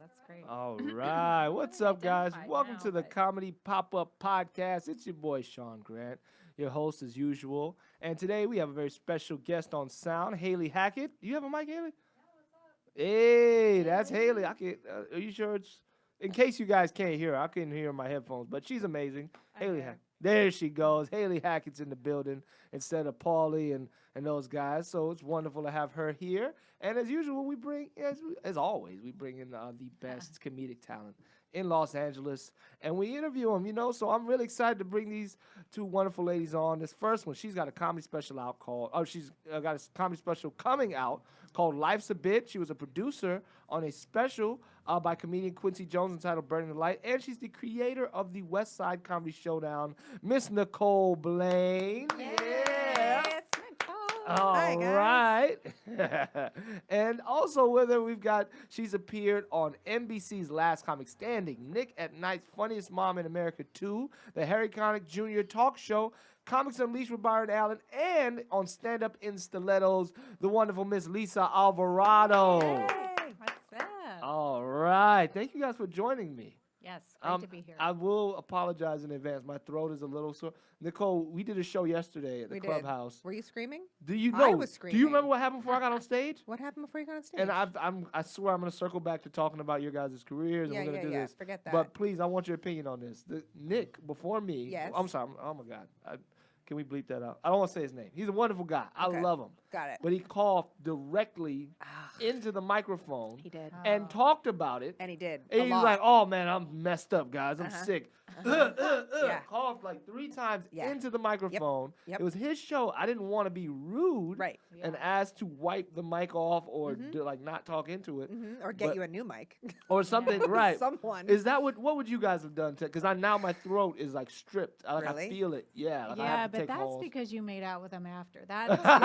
That's great. All right. What's up, guys? Identified Welcome now, to the but Comedy Pop Up Podcast. It's your boy, Sean Grant, your host as usual. And today we have a very special guest on sound, Haley Hackett. You have a mic, Haley? Hey, that's Haley. I can. Are you sure it's? In case you guys can't hear her, I couldn't hear her in my headphones, but she's amazing. I Haley hear Hackett. her. There she goes. Haley Hackett's in the building instead of Paulie and those guys. So it's wonderful to have her here. And as usual, we bring, as always, we bring in the best comedic talent in Los Angeles, and we interview them. So I'm really excited to bring these two wonderful ladies on. This first one, she's got a comedy special out called, she's got a comedy special coming out called Life's a Bit. She was a producer on a special by comedian Quincy Jones entitled Burning the Light, and she's the creator of the West Side Comedy Showdown, Miss Nicole Blaine. Yeah. Yes, Nicole. All Hi, guys. right. And also with her, she's appeared on NBC's Last Comic Standing, Nick at Night's Funniest Mom in America 2, the Harry Connick Jr. Talk Show, Comics Unleashed with Byron Allen, and on Stand Up in Stilettos, the wonderful Miss Lisa Alvarado. Hey, what's up? All right. Thank you guys for joining me. Yes, great to be here. I will apologize in advance. My throat is a little sore. Nicole, we did a show yesterday at the We did. clubhouse. Were you screaming? Do you I know? was Do you screaming. remember what happened before I got on stage? What happened before you got on stage? And I swear I'm going to circle back to talking about your guys' careers, yeah, and we're going to do this. Forget that. But please, I want your opinion on this. Nick, before me, Yes. I'm sorry. Oh my God. Can we bleep that out? I don't want to say his name. He's a wonderful guy. Okay. I love him. Got it. But he coughed directly Ah, into the microphone he did. and talked about it. And he did. And a he lot. was like, "Oh man, I'm messed up, guys. I'm Uh-huh. sick." Yeah. Coughed like 3 times Yeah. into the microphone. Yep. It was his show. I didn't want to be rude Right. and Yeah. asked to wipe the mic off or Mhm. not talk into it Or get But- you a new mic. or something. Right? Someone. Is that what would you guys have done? Because now my throat is like stripped. I Really? feel it. Yeah. Like I Yeah, have to but take that's halls. because you made out with him after. That's you know what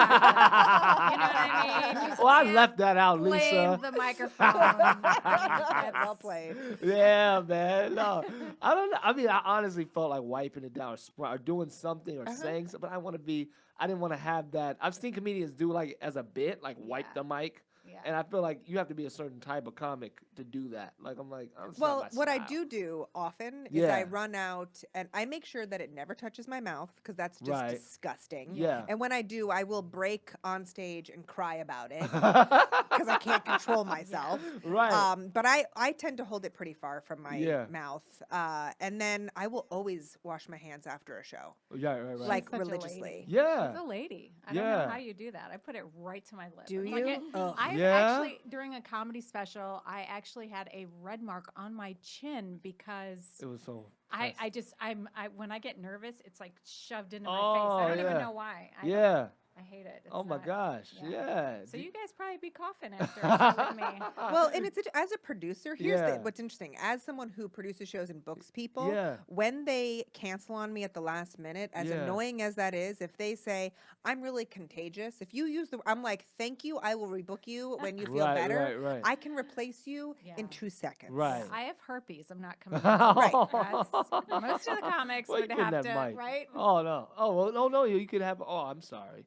I mean? You Well, I can't left that out, blame Lisa. the microphone. Well played. Yeah, man. No, I don't know. I mean, I honestly felt like wiping it down or doing something or saying something. But I didn't want to have that. I've seen comedians do like as a bit, like wipe Yeah. the mic. Yeah. And I feel like you have to be a certain type of comic to do that. Like, I'm like, oh, it's not Well, my what I style. do often is Yeah. I run out and I make sure that it never touches my mouth because that's just Right. disgusting. Yeah. And when I do, I will break on stage and cry about it because I can't control myself. Right. But I tend to hold it pretty far from my Yeah. mouth. And then I will always wash my hands after a show, Yeah, right. like such a lady. religiously. Yeah. She's a lady. I don't Yeah. know how you do that. I put it right to my lips. Do It's you? Like Ugh. I Yeah? actually during a comedy special, I actually had a red mark on my chin because It was so. I just when I get nervous, it's like shoved into my Oh, face. I don't yeah. even know why. Yeah. I hate it. It's Oh my not- gosh. yeah. Yeah. So you guys probably be coughing after a show with me. Well, and it's as a producer, here's Yeah. what's interesting. As someone who produces shows and books people, Yeah. when they cancel on me at the last minute, as Yeah. annoying as that is, if they say I'm really contagious, if you use I'm like, thank you, I will rebook you when you feel Right, better. right. I can replace you Yeah. in 2 seconds. Right. I have herpes. I'm not coming. back. Right. Most of the comics Well, you would couldn't have have to, Mike. right? Oh no. Oh well. No. You could have. Oh, I'm sorry.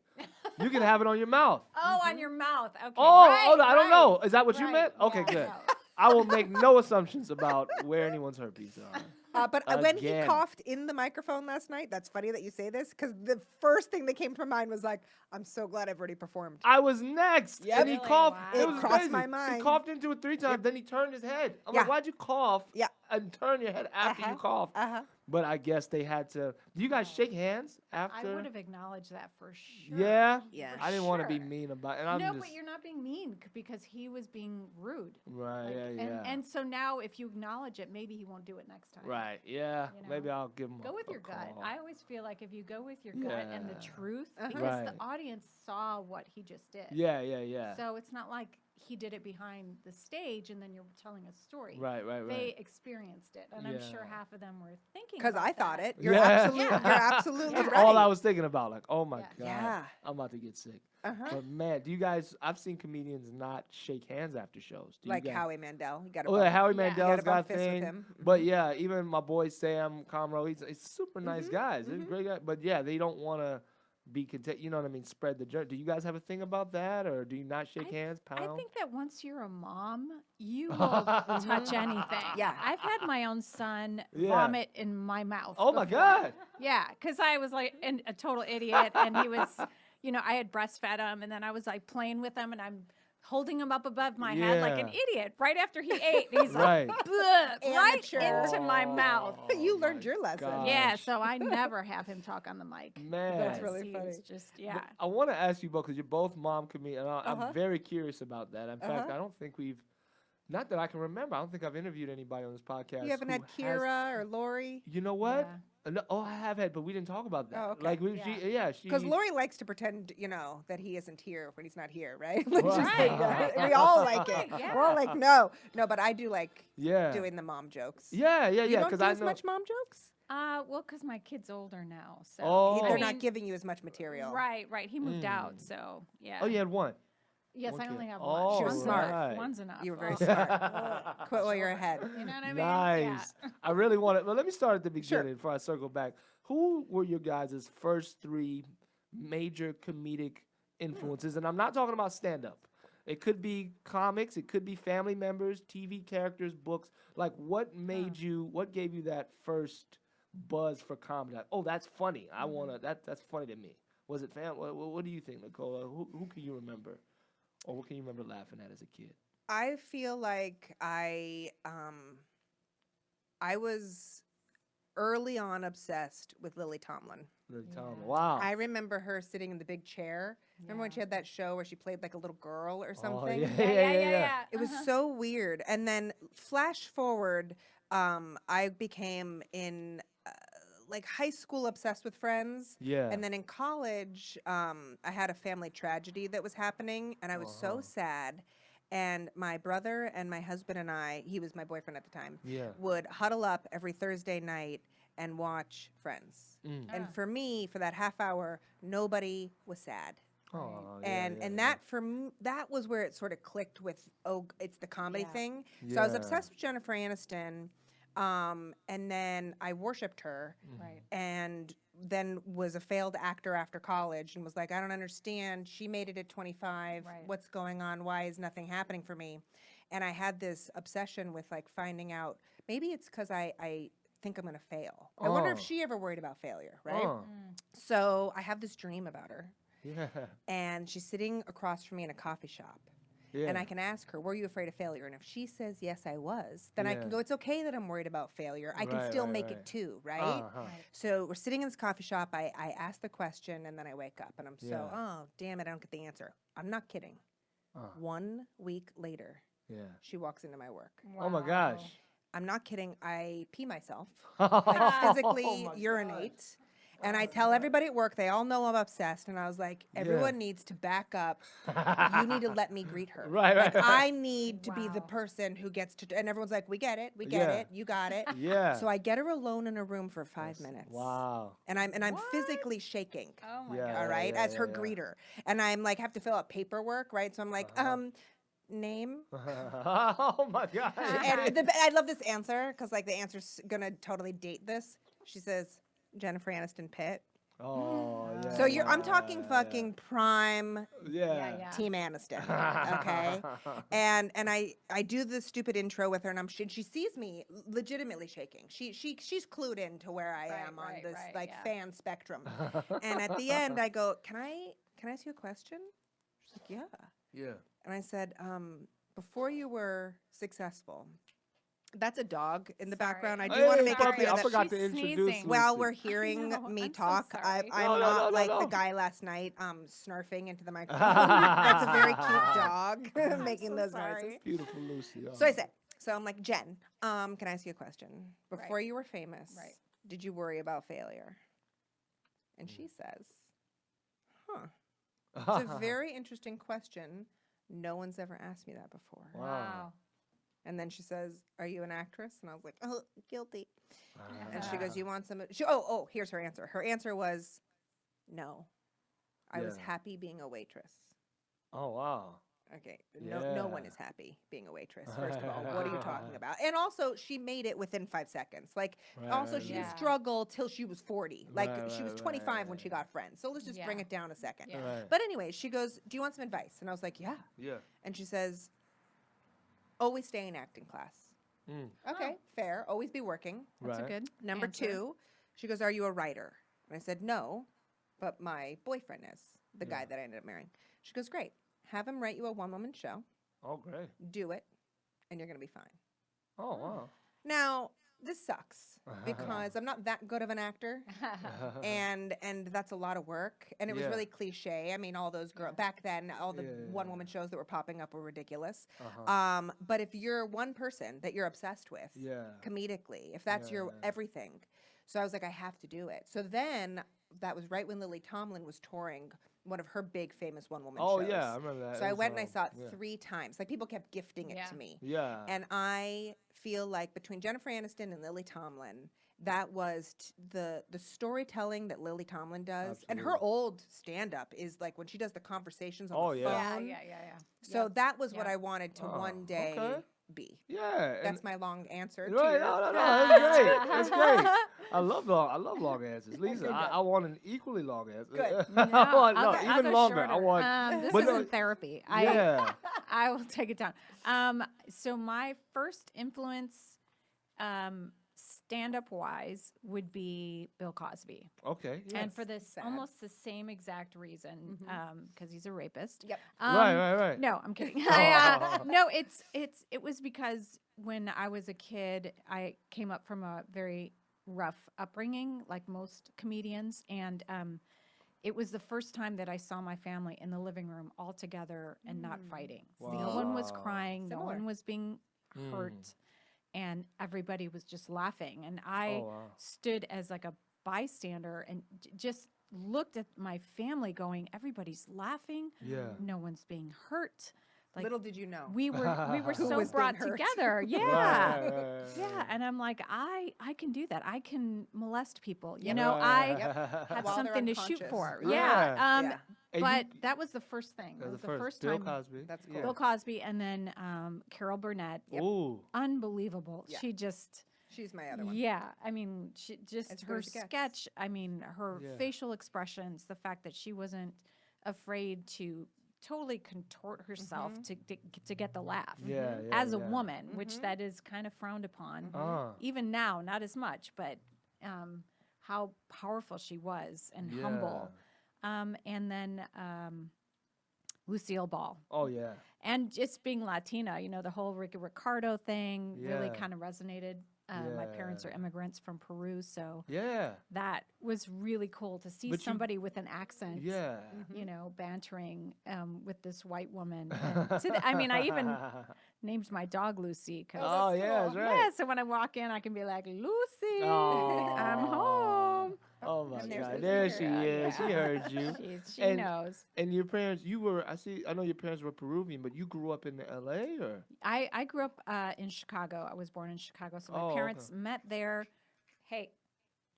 You can have it on your mouth. Oh, on your mouth. Okay. Oh, right, I don't right, know. Is that what you right. meant? Okay, Yeah, good. no. I will make no assumptions about where anyone's herpes are. But when he Again. coughed in the microphone last night, that's funny that you say this because the first thing that came to mind was like, I'm so glad I've already performed. I was next, Yep. and he Really? coughed. Wow. It It was crossed crazy. my He mind. coughed into it 3 times. Then he turned his head. I'm Yeah. like, why'd you cough? Yeah. And turn your head after you Uh-huh. coughed. Uh-huh. But I guess they had to. Do you guys shake hands I after? would have acknowledged that for sure. Yeah. Yeah. I didn't want to be Sure. mean about it. And I'm No, just, but you're not being mean because he was being rude. right. Like, yeah. And so now, if you acknowledge it, maybe he won't do it next time. Right. Yeah. You know? Maybe I'll give him. Go with a your gut. call. I always feel like if you go with your gut and the Yeah. truth, Uh-huh. because Right. the audience saw what he just did. Yeah. So it's not like he did it behind the stage and then you're telling a story. Right. They experienced it, and I'm sure Yeah. half of them were thinking. Because I about thought that. it. You're Yeah. absolutely, Yeah. you're absolutely Yeah. That's right. all I was thinking about. Like, oh my Yeah. god, Yeah. I'm about to get sick. Uh-huh. But man, do you guys? I've seen comedians not shake hands after shows. Do you Like guys? Howie Mandel. You got to Oh, yeah, Howie Yeah. Mandel's gotta got bump fists with thing. him. But yeah, even my boy Sam Comro, he's super nice Mhm, guys. They're mhm. great guys. But yeah, they don't want to be content. You know what I mean? Spread the journey. Do you guys have a thing about that, or do you not shake hands, I pound? think that once you're a mom, you will touch anything. Yeah. I've had my own son Yeah. vomit in my mouth. Oh my before. God. Yeah, because I was like a total idiot, and he was, I had breastfed him, and then I was like playing with him, and I'm holding him up above my head like an Yeah. idiot. Right after he ate, he's Right. like, "Bleh," right Amateur. into my mouth. You learned my your lesson. gosh. Yeah, so I never have him talk on the mic. Man. That's really He's funny. Just But I want to ask you both because you're both mom comedians. Uh-huh. I'm very curious about that. In fact, Uh-huh. I don't think not that I can remember. I don't think I've interviewed anybody on this podcast. You haven't who had has- Kira or Lori? You know what? Yeah. No, I have had, but we didn't talk about that. Oh, okay. Like, Yeah. she. Because Lori likes to pretend, that he isn't here when he's not here, right? Right. We all like it. Yeah. We're all like, no, but I do like Yeah. doing the mom jokes. Yeah. You don't Because do I as know. much mom jokes? Well, because my kid's older now, so Oh. They're I not mean, giving you as much material. Right. He moved Mm. out, so yeah. Oh, you had one. Yes, one I kid. only have Oh, one. She was One's smart. enough. One's enough. You were very Oh. smart. Quit while you're ahead. You know what I mean? Nice. I really want to. Well, let me start at the beginning before I circle back. Who were your guys' first three major comedic influences? And I'm not talking about stand up. It could be comics, it could be family members, TV characters, books. Like, what gave you that first buzz for comedy? Like, oh, that's funny. I want to, that's funny to me. Was it family? What do you think, Nicole? Who can you remember? Or what can you remember laughing at as a kid? I feel like I was early on obsessed with Lily Tomlin. Lily Yeah. Tomlin. Wow. I remember her sitting in the big chair. Remember when Yeah. she had that show where she played like a little girl or Oh, something? yeah. Yeah. It was so weird. And then flash forward, I became in like high school obsessed with Friends. Yeah. And then in college, I had a family tragedy that was happening, and I was so Uh-huh. sad. And my brother and my husband and I, he was my boyfriend at the time, Yeah. would huddle up every Thursday night and watch Friends. Mm. And for me, for that half hour, nobody was sad. Oh, And that for me, that was where it sort of clicked with, it's the comedy Yeah. thing. So I was Yeah. obsessed with Jennifer Aniston, and then I worshipped her, Right. and then was a failed actor after college and was like, I don't understand. She made it at 25. Right. What's going on? Why is nothing happening for me? And I had this obsession with like finding out, maybe it's because I think I'm going to fail. I wonder if Oh. she ever worried about failure, right? Oh, So I have this dream about her, yeah. and she's sitting across from me in a coffee shop. Yeah. And I can ask her, were you afraid of failure? And if she says, yes, I was, then I can Yeah. go, it's okay that I'm worried about failure. I can Right, still right, make right. it too, right? Uh-huh. Right. So we're sitting in this coffee shop. I ask the question, and then I wake up, and I'm Yeah. oh, damn it, I don't get the answer. I'm not kidding. Uh, 1 week later, yeah. she walks into my work. Oh my gosh. I'm not kidding. I pee myself, Oh like physically my urinate. And I tell everybody at work, they all know I'm obsessed. And I was like, everyone needs to back up. You need to let me greet her. Right, Like, right. I need to be the Wow. person who gets to, and everyone's like, we get it, we get Yeah. it, you got it. Yeah. So I get her alone in a room for 5 minutes. Wow. And I'm What? physically shaking. Oh my Yeah. god. All right, yeah, as her yeah. greeter. And I'm like, have to fill out paperwork, right? So I'm like, Uh-huh. name. Oh my gosh. And I love this answer because like the answer's gonna totally date this. She says, Jennifer Aniston Pitt. Oh yeah. So I'm talking fucking prime Yeah. Yeah. Team Aniston, okay? And I do the stupid intro with her, and she sees me legitimately shaking. She's clued in to where I Right, am on right, this right, like yeah. fan spectrum. And at the end, I go, can I ask you a question? She's like, yeah. Yeah. And I said, before you were successful, that's a dog in the Sorry. background. I Hey, do want to Hey, make it puppy, clear I that forgot to She's introduce sneezing. while Lucy. we're hearing No, me I'm so talk, I'm sorry. No, not like no. the guy last night snarfing into the microphone. That's a very cute dog making so those sorry. noises. Beautiful Lucy. So I said, I'm like, Jen, can I ask you a question? Before Right. you were famous, Right. did you worry about failure? And she says, huh. It's a very interesting question. No one's ever asked me that before. Wow. Wow. And then she says, are you an actress? And I was like, oh, guilty. And she Yeah. goes, you want some? Here's her answer. Her answer was, no. I was Yeah. happy being a waitress. Oh wow. Okay, no one Yeah. is happy being a waitress, first of all. What are you talking about? And also, she made it within 5 seconds. Like, also, Right, she Yeah. didn't struggle till she was 40. Like, Right, she was right, 25 when right. she got Friends. So let's just bring Yeah. it down a second. Yeah. Right. But anyway, she goes, do you want some advice? And I was like, yeah. Yeah. And she says, always stay in acting class. Mm. Okay, fair. Always be working. That's Right. a good Number answer. 2, she goes, are you a writer? And I said, no, but my boyfriend is, the guy Yeah. that I ended up marrying. She goes, great. Have him write you a one-woman show. Oh, great. Do it, and you're going to be fine. Oh, wow. Now, this sucks because I'm not that good of an actor. And that's a lot of work, and it was Yeah. really cliche. I mean, all those girls back then, all the Yeah. one-woman shows that were popping up were ridiculous. Uh-huh. But if you're one person that you're obsessed with, Yeah. comedically, if that's your Yeah. everything, so I was like, I have to do it. So then that was right when Lily Tomlin was touring one of her big famous one-woman Oh, shows. yeah, I remember that. So It I was, went and I saw it yeah. 3 times. Like, people kept gifting it Yeah. to me. Yeah. And I feel like between Jennifer Aniston and Lily Tomlin, that was the storytelling that Lily Tomlin does. And her Absolutely. old stand-up is like when she does the conversations on Oh, the yeah. phone. Yeah. So Yep. that was what Yep. I wanted to Oh, one day okay. be. Yeah. That's my long answer to Right, your no, that's great. That's great. I love long answers. Lisa, Okay, good. I want an equally long answer. Good. I want, I'll no, go- I'll even go longer. I shorter. want. This but no, isn't therapy. yeah. I will take it down. So my first influence, stand-up wise, would be Bill Cosby, Okay. Yeah. and for this sad. almost the same exact reason, Mhm. because he's a rapist. Yep. Right. No, I'm kidding. Oh. No, it was because when I was a kid, I came up from a very rough upbringing, like most comedians, and it was the first time that I saw my family in the living room all together and not fighting. No one was Wow. crying, no Similar. one was being Mm. hurt, and everybody was just laughing. And I Oh, wow. stood as like a bystander and just looked at my family going, everybody's laughing, Yeah. no one's being hurt. Like, Little did you know. we were Who so was being brought hurt. together. Yeah. Right. Yeah, and I'm like, I can do that. I can molest people. You Yep. know, I Yep. have While they're something to shoot unconscious. for. Yeah. Yeah. Yeah. And But you- that was the first thing. That That's was the the first first Bill time. Cosby. That's Yeah. cool. Bill Cosby, and then Carol Burnett. Yep. Ooh. Unbelievable. Yeah. She just. She's my other one. Yeah, I mean, she just As good her as it gets. sketch. I mean, her Yeah. facial expressions, the fact that she wasn't afraid to totally contort herself to get the laugh. Yeah. Yeah. As a yeah. woman, which Mhm. that is kind of frowned upon. Ah. Even now, not as much, but how powerful she was and humble. And then Lucille Ball. Oh yeah. And just being Latina, you know, the whole Ricky Ricardo thing really Yeah. kind of resonated. My parents are Yeah. immigrants from Peru, so Yeah. that was really cool to see But you- somebody with an accent, Yeah. you know, bantering with this white woman. And I mean, I even named my dog Lucy. 'Cause, Oh yeah, that's right. yeah, so when I walk in, I can be like, Lucy, I'm Aw. home. Oh my And there's God, Lucy there she here. is. She Yeah. heard you. She And- knows. And your parents, I know your parents were Peruvian, but you grew up in LA or? I grew up in Chicago. I was born in Chicago, so my Oh, parents okay. met there. Hey,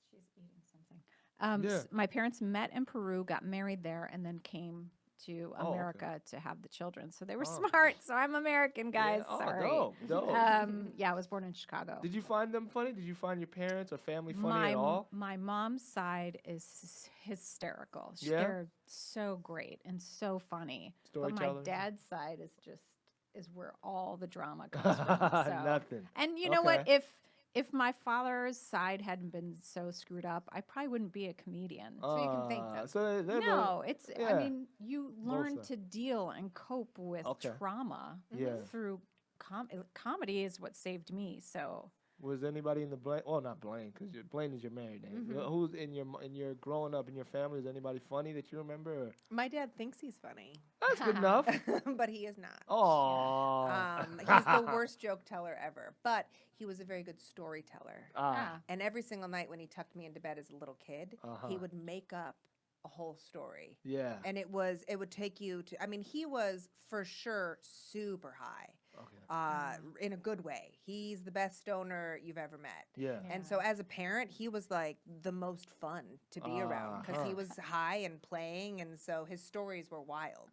she's eating something. Yeah. My parents met in Peru, got married there, and then came to Oh, okay. America to have the children. So they were Oh. smart. So I'm American, guys. Yeah. Oh, Sorry. dope. Yeah, I was born in Chicago. Did you find them funny? Did you find your parents or family funny at all? My mom's side is hysterical. Yeah? They're so great and so funny. But my Storytellers? dad's side is where all the drama comes from. So. Nothing. And you know what? Okay. If my father's side hadn't been so screwed up, I probably wouldn't be a comedian. So you can thank them. So they No, it's. I yeah. mean, you learn sides. to deal and cope with Okay. trauma Yeah. through comedy is what saved me. So Was anybody in the Blaine? Well, not Blaine, because Blaine is your married name. Who's in your growing up in your family? Is anybody funny that you remember? Or? My dad thinks he's funny, That's good enough. but he is not. Oh. He's the worst joke teller ever, but he was a very good storyteller. Ah. And every single night when he tucked me into bed as a little kid, Uh-huh. he would make up a whole story. Yeah. And it would take you to, I mean, he was for sure super high. Okay. in a good way. He's the best stoner you've ever met. Yeah. And so as a parent, he was like the most fun to be around because he was high and playing, and so his stories were wild.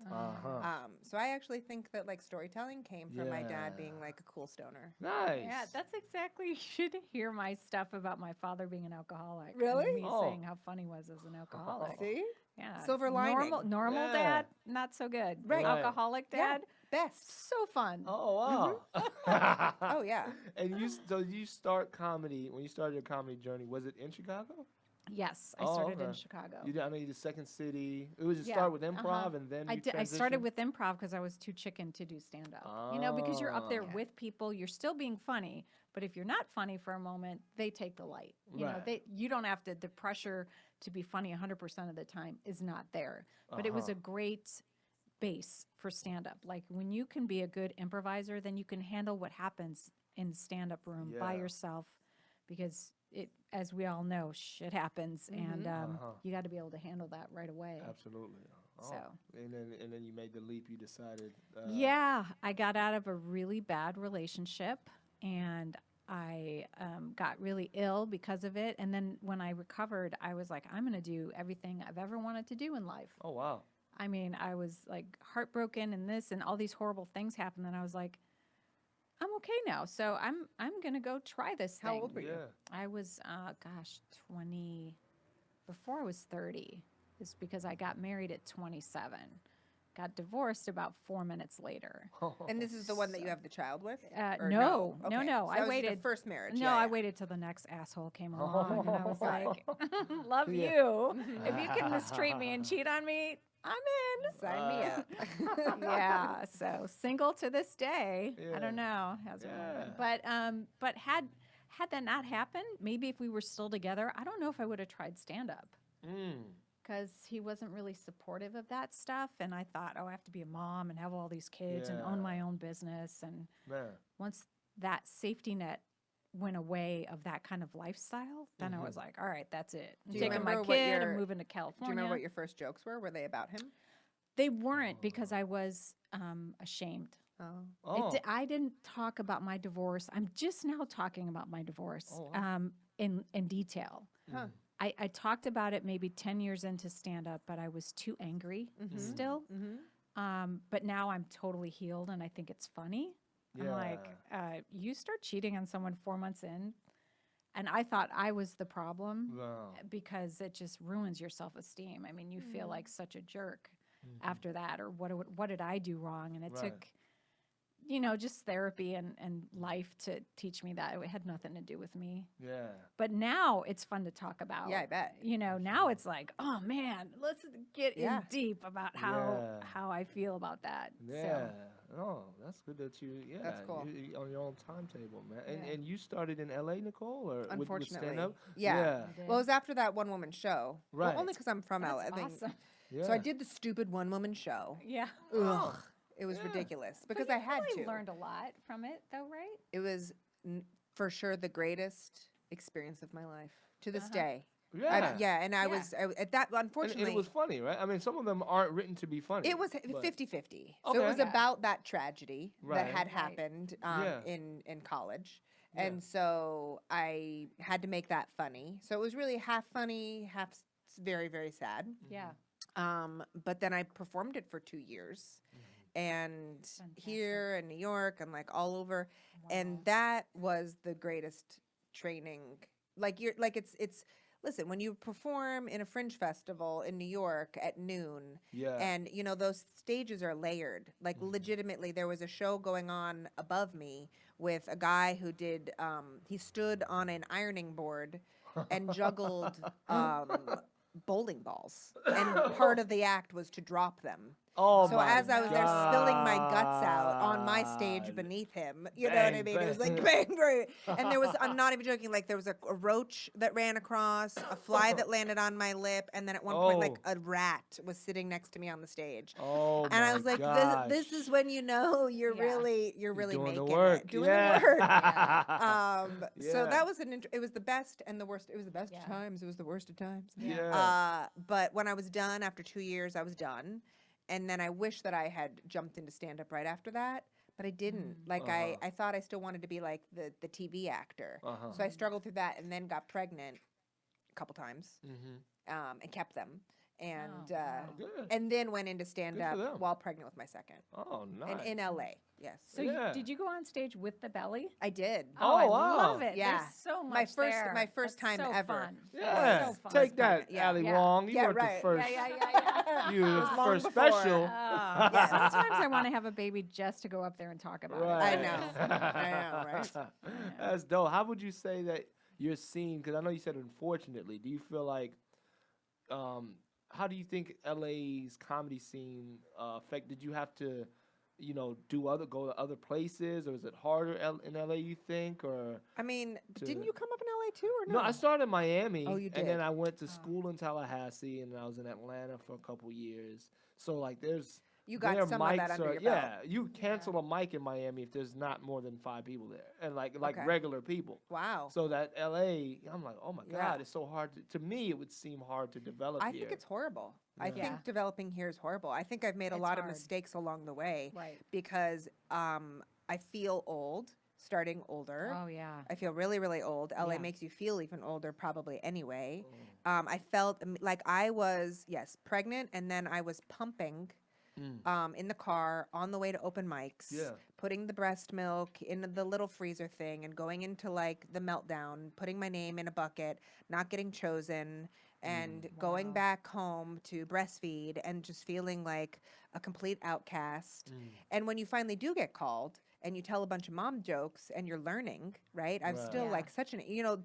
So I actually think that like storytelling came from my dad being like a cool stoner. Nice. Yeah, that's exactly. You should hear my stuff about my father being an alcoholic. and Really? me saying how fun he was as an alcoholic. See? Yeah. Silver lining. Normal Yeah. dad, not so good. Right. Alcoholic Yeah. dad, Best. so fun. Oh wow. Oh yeah. And you start comedy when you started your comedy journey. Was it in Chicago? Yes, I Oh, started in okay. Chicago. You did, I know you did Second City. It was just Yeah, start with improv and then I you did. I started transitioned? with improv because I was too chicken to do stand up. You know, because you're up there Oh. with people, you're still being funny, but if you're not funny for a moment, they take the light. You know, Right. you don't have to. The pressure to be funny 100% of the time is not there. But it was a great base for stand up. Like when you can be a good improviser, then you can handle what happens in the stand up room by Yeah. yourself, because it, as we all know, shit happens, and you got to be able to handle that right away. Absolutely. Oh. So. And then you made the leap. You decided. Yeah, I got out of a really bad relationship, and I got really ill because of it. And then when I recovered, I was like, I'm going to do everything I've ever wanted to do in life. Oh wow. I mean, I was like heartbroken and this and all these horrible things happened. And I was like, I'm okay now. So I'm going to go try this thing. How old were you? Yeah. I was, 20, before I was 30, is because I got married at 27. Got divorced about 4 minutes later. And this is the one that you have the child with? Or No. Okay. So I that was your waited. first marriage. No, Yeah, I yeah. waited till the next asshole came along, and I was Right. like, "Love Yeah. you. If you can mistreat me and cheat on me, I'm in." Sign me up. Yeah. So single to this day. Yeah. I don't know. But had that not happened, maybe if we were still together, I don't know if I would have tried stand up. Because he wasn't really supportive of that stuff. And I thought, oh, I have to be a mom and have all these kids and own Yeah. my own business. And Man. once that safety net went away of that kind of lifestyle, then I was like, all right, that's it. I'm Do you taking my remember what kid your- and moving to Do California. you remember what your first jokes were? Were they about him? They weren't, because I was ashamed. Oh. I didn't talk about my divorce. I'm just now talking about my divorce Oh, wow. in detail. Huh. I talked about it maybe 10 years into stand-up, but I was too angry still. But now I'm totally healed, and I think it's funny. I'm like, you start cheating on someone 4 months in, and I thought I was the problem Wow. because it just ruins your self-esteem. I mean, you feel like such a jerk after that, or what did I do wrong? And it Right. took, just therapy and life to teach me that it had nothing to do with me. Yeah. But now it's fun to talk about. Yeah, I bet. Now it's like, oh man, let's get Yeah. in deep about Yeah. how I feel about that. Yeah. Oh, that's good that you. Yeah. That's cool. You on your own timetable, man. Yeah. And you started in L.A., Nicole, or with Unfortunately. stand up? Yeah. I did. Well, it was after that one woman show. Right. Well, only because I'm from LA. That's awesome. Yeah. So I did the stupid one woman show. Yeah. Ugh. It was Yeah. ridiculous But because you I had probably to. learned a lot from it, though, right? It was for sure the greatest experience of my life to this Uh-huh. day. Yeah. Yeah, and I Yeah. was at that. And Unfortunately, it was funny, right? I mean, some of them aren't written to be funny. it was but- 50-50. So Okay. it was Yeah. about that tragedy Right. that had Right. happened Yeah. in college. Yeah. And so I had to make that funny. So it was really half funny, half very, very sad. Yeah. But then I performed it for 2 years. And Fantastic. here in New York and like all over. Wow. And that was the greatest training. It's listen, when you perform in a fringe festival in New York at noon, Yeah. and those stages are layered. Like legitimately, there was a show going on above me with a guy who did. He stood on an ironing board and juggled bowling balls, and part of the act was to drop them. Oh So my as I was there spilling my guts out on my God. stage beneath him, you know what I Bang, mean? It was bang. like bang, bang. And there was, I'm not even joking, like there was a roach that ran across, a fly that landed on my lip, and then at one point, like Oh. a rat was sitting next to me on the stage. Oh And I was like, gosh. this is when you know you're Yeah. really You're doing making the work. it, doing yeah. the work. So Yeah. that was it was the best and the worst. It was the best Yeah. of times. It was the worst of times. Yeah. But when I was done after 2 years, I was done. And then I wish that I had jumped into stand up right after that. but I didn't. Like I thought I still wanted to be like the TV actor. So I struggled through that and then got pregnant a couple times and kept them. And Good. and then went into stand Good for them. up while pregnant with my second. Oh, nice. In LA. Yes. So Yeah. did you go on stage with the belly? I did. Oh, I wow. love it. Yeah. There's so much My first- there. my first That's time so ever. Fun. Yeah. So fun. Take that, Yeah. Ali Yeah. Wong. You Yeah, weren't right. the first. Yeah. You were the was long first before. special. Yeah. Sometimes I want to have a baby just to go up there and talk about it. I know. I know, right? That's dope. How would you say that you're seen? Because I know you said unfortunately. Do you feel like, how do you think LA's comedy scene affected? Did you have to, go to other places, or is it harder in LA? You think, or? I mean, To- didn't you come up in LA too, or no? No, I started in Miami. Oh, you And then did? I went to school in Tallahassee, and I was in Atlanta for a couple years. So like, there's. You got their some of that mics under are- your belt. Yeah, you cancel a mic in Miami if there's not more than 5 people there, and like Okay. regular people. Wow. So that LA, I'm like, oh my Yeah. God, it's so hard to me. It would seem hard to develop I here. think it's horrible. I Yeah. think Yeah. developing here is horrible. I think I've made a It's lot of hard. mistakes along the way Right. because I feel old, starting older. Oh, yeah. I feel really, really old. LA Yeah. makes you feel even older, probably anyway. Mm. I felt like I was, pregnant, and then I was pumping in the car on the way to open mics, Yeah. putting the breast milk in the little freezer thing and going into like the meltdown, putting my name in a bucket, not getting chosen, and going Wow. back home to breastfeed and just feeling like a complete outcast. And when you finally do get called and you tell a bunch of mom jokes and you're learning, right? I'm Right. still Yeah. like such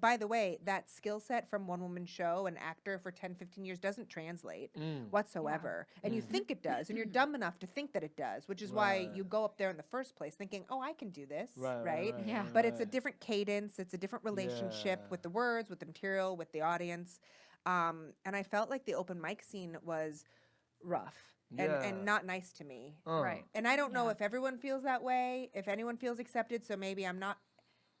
by the way, that skill set from one woman show and actor for 10, 15 years doesn't translate whatsoever. And you think it does, and you're dumb enough to think that it does, which is why Right. you go up there in the first place thinking, oh, I can do this, Right. Yeah. But it's a different cadence, it's a different relationship Yeah. with the words, with the material, with the audience. And I felt like the open mic scene was rough Yeah. and not nice to me. Right. And I don't know Yeah. if everyone feels that way, if anyone feels accepted, so maybe I'm not.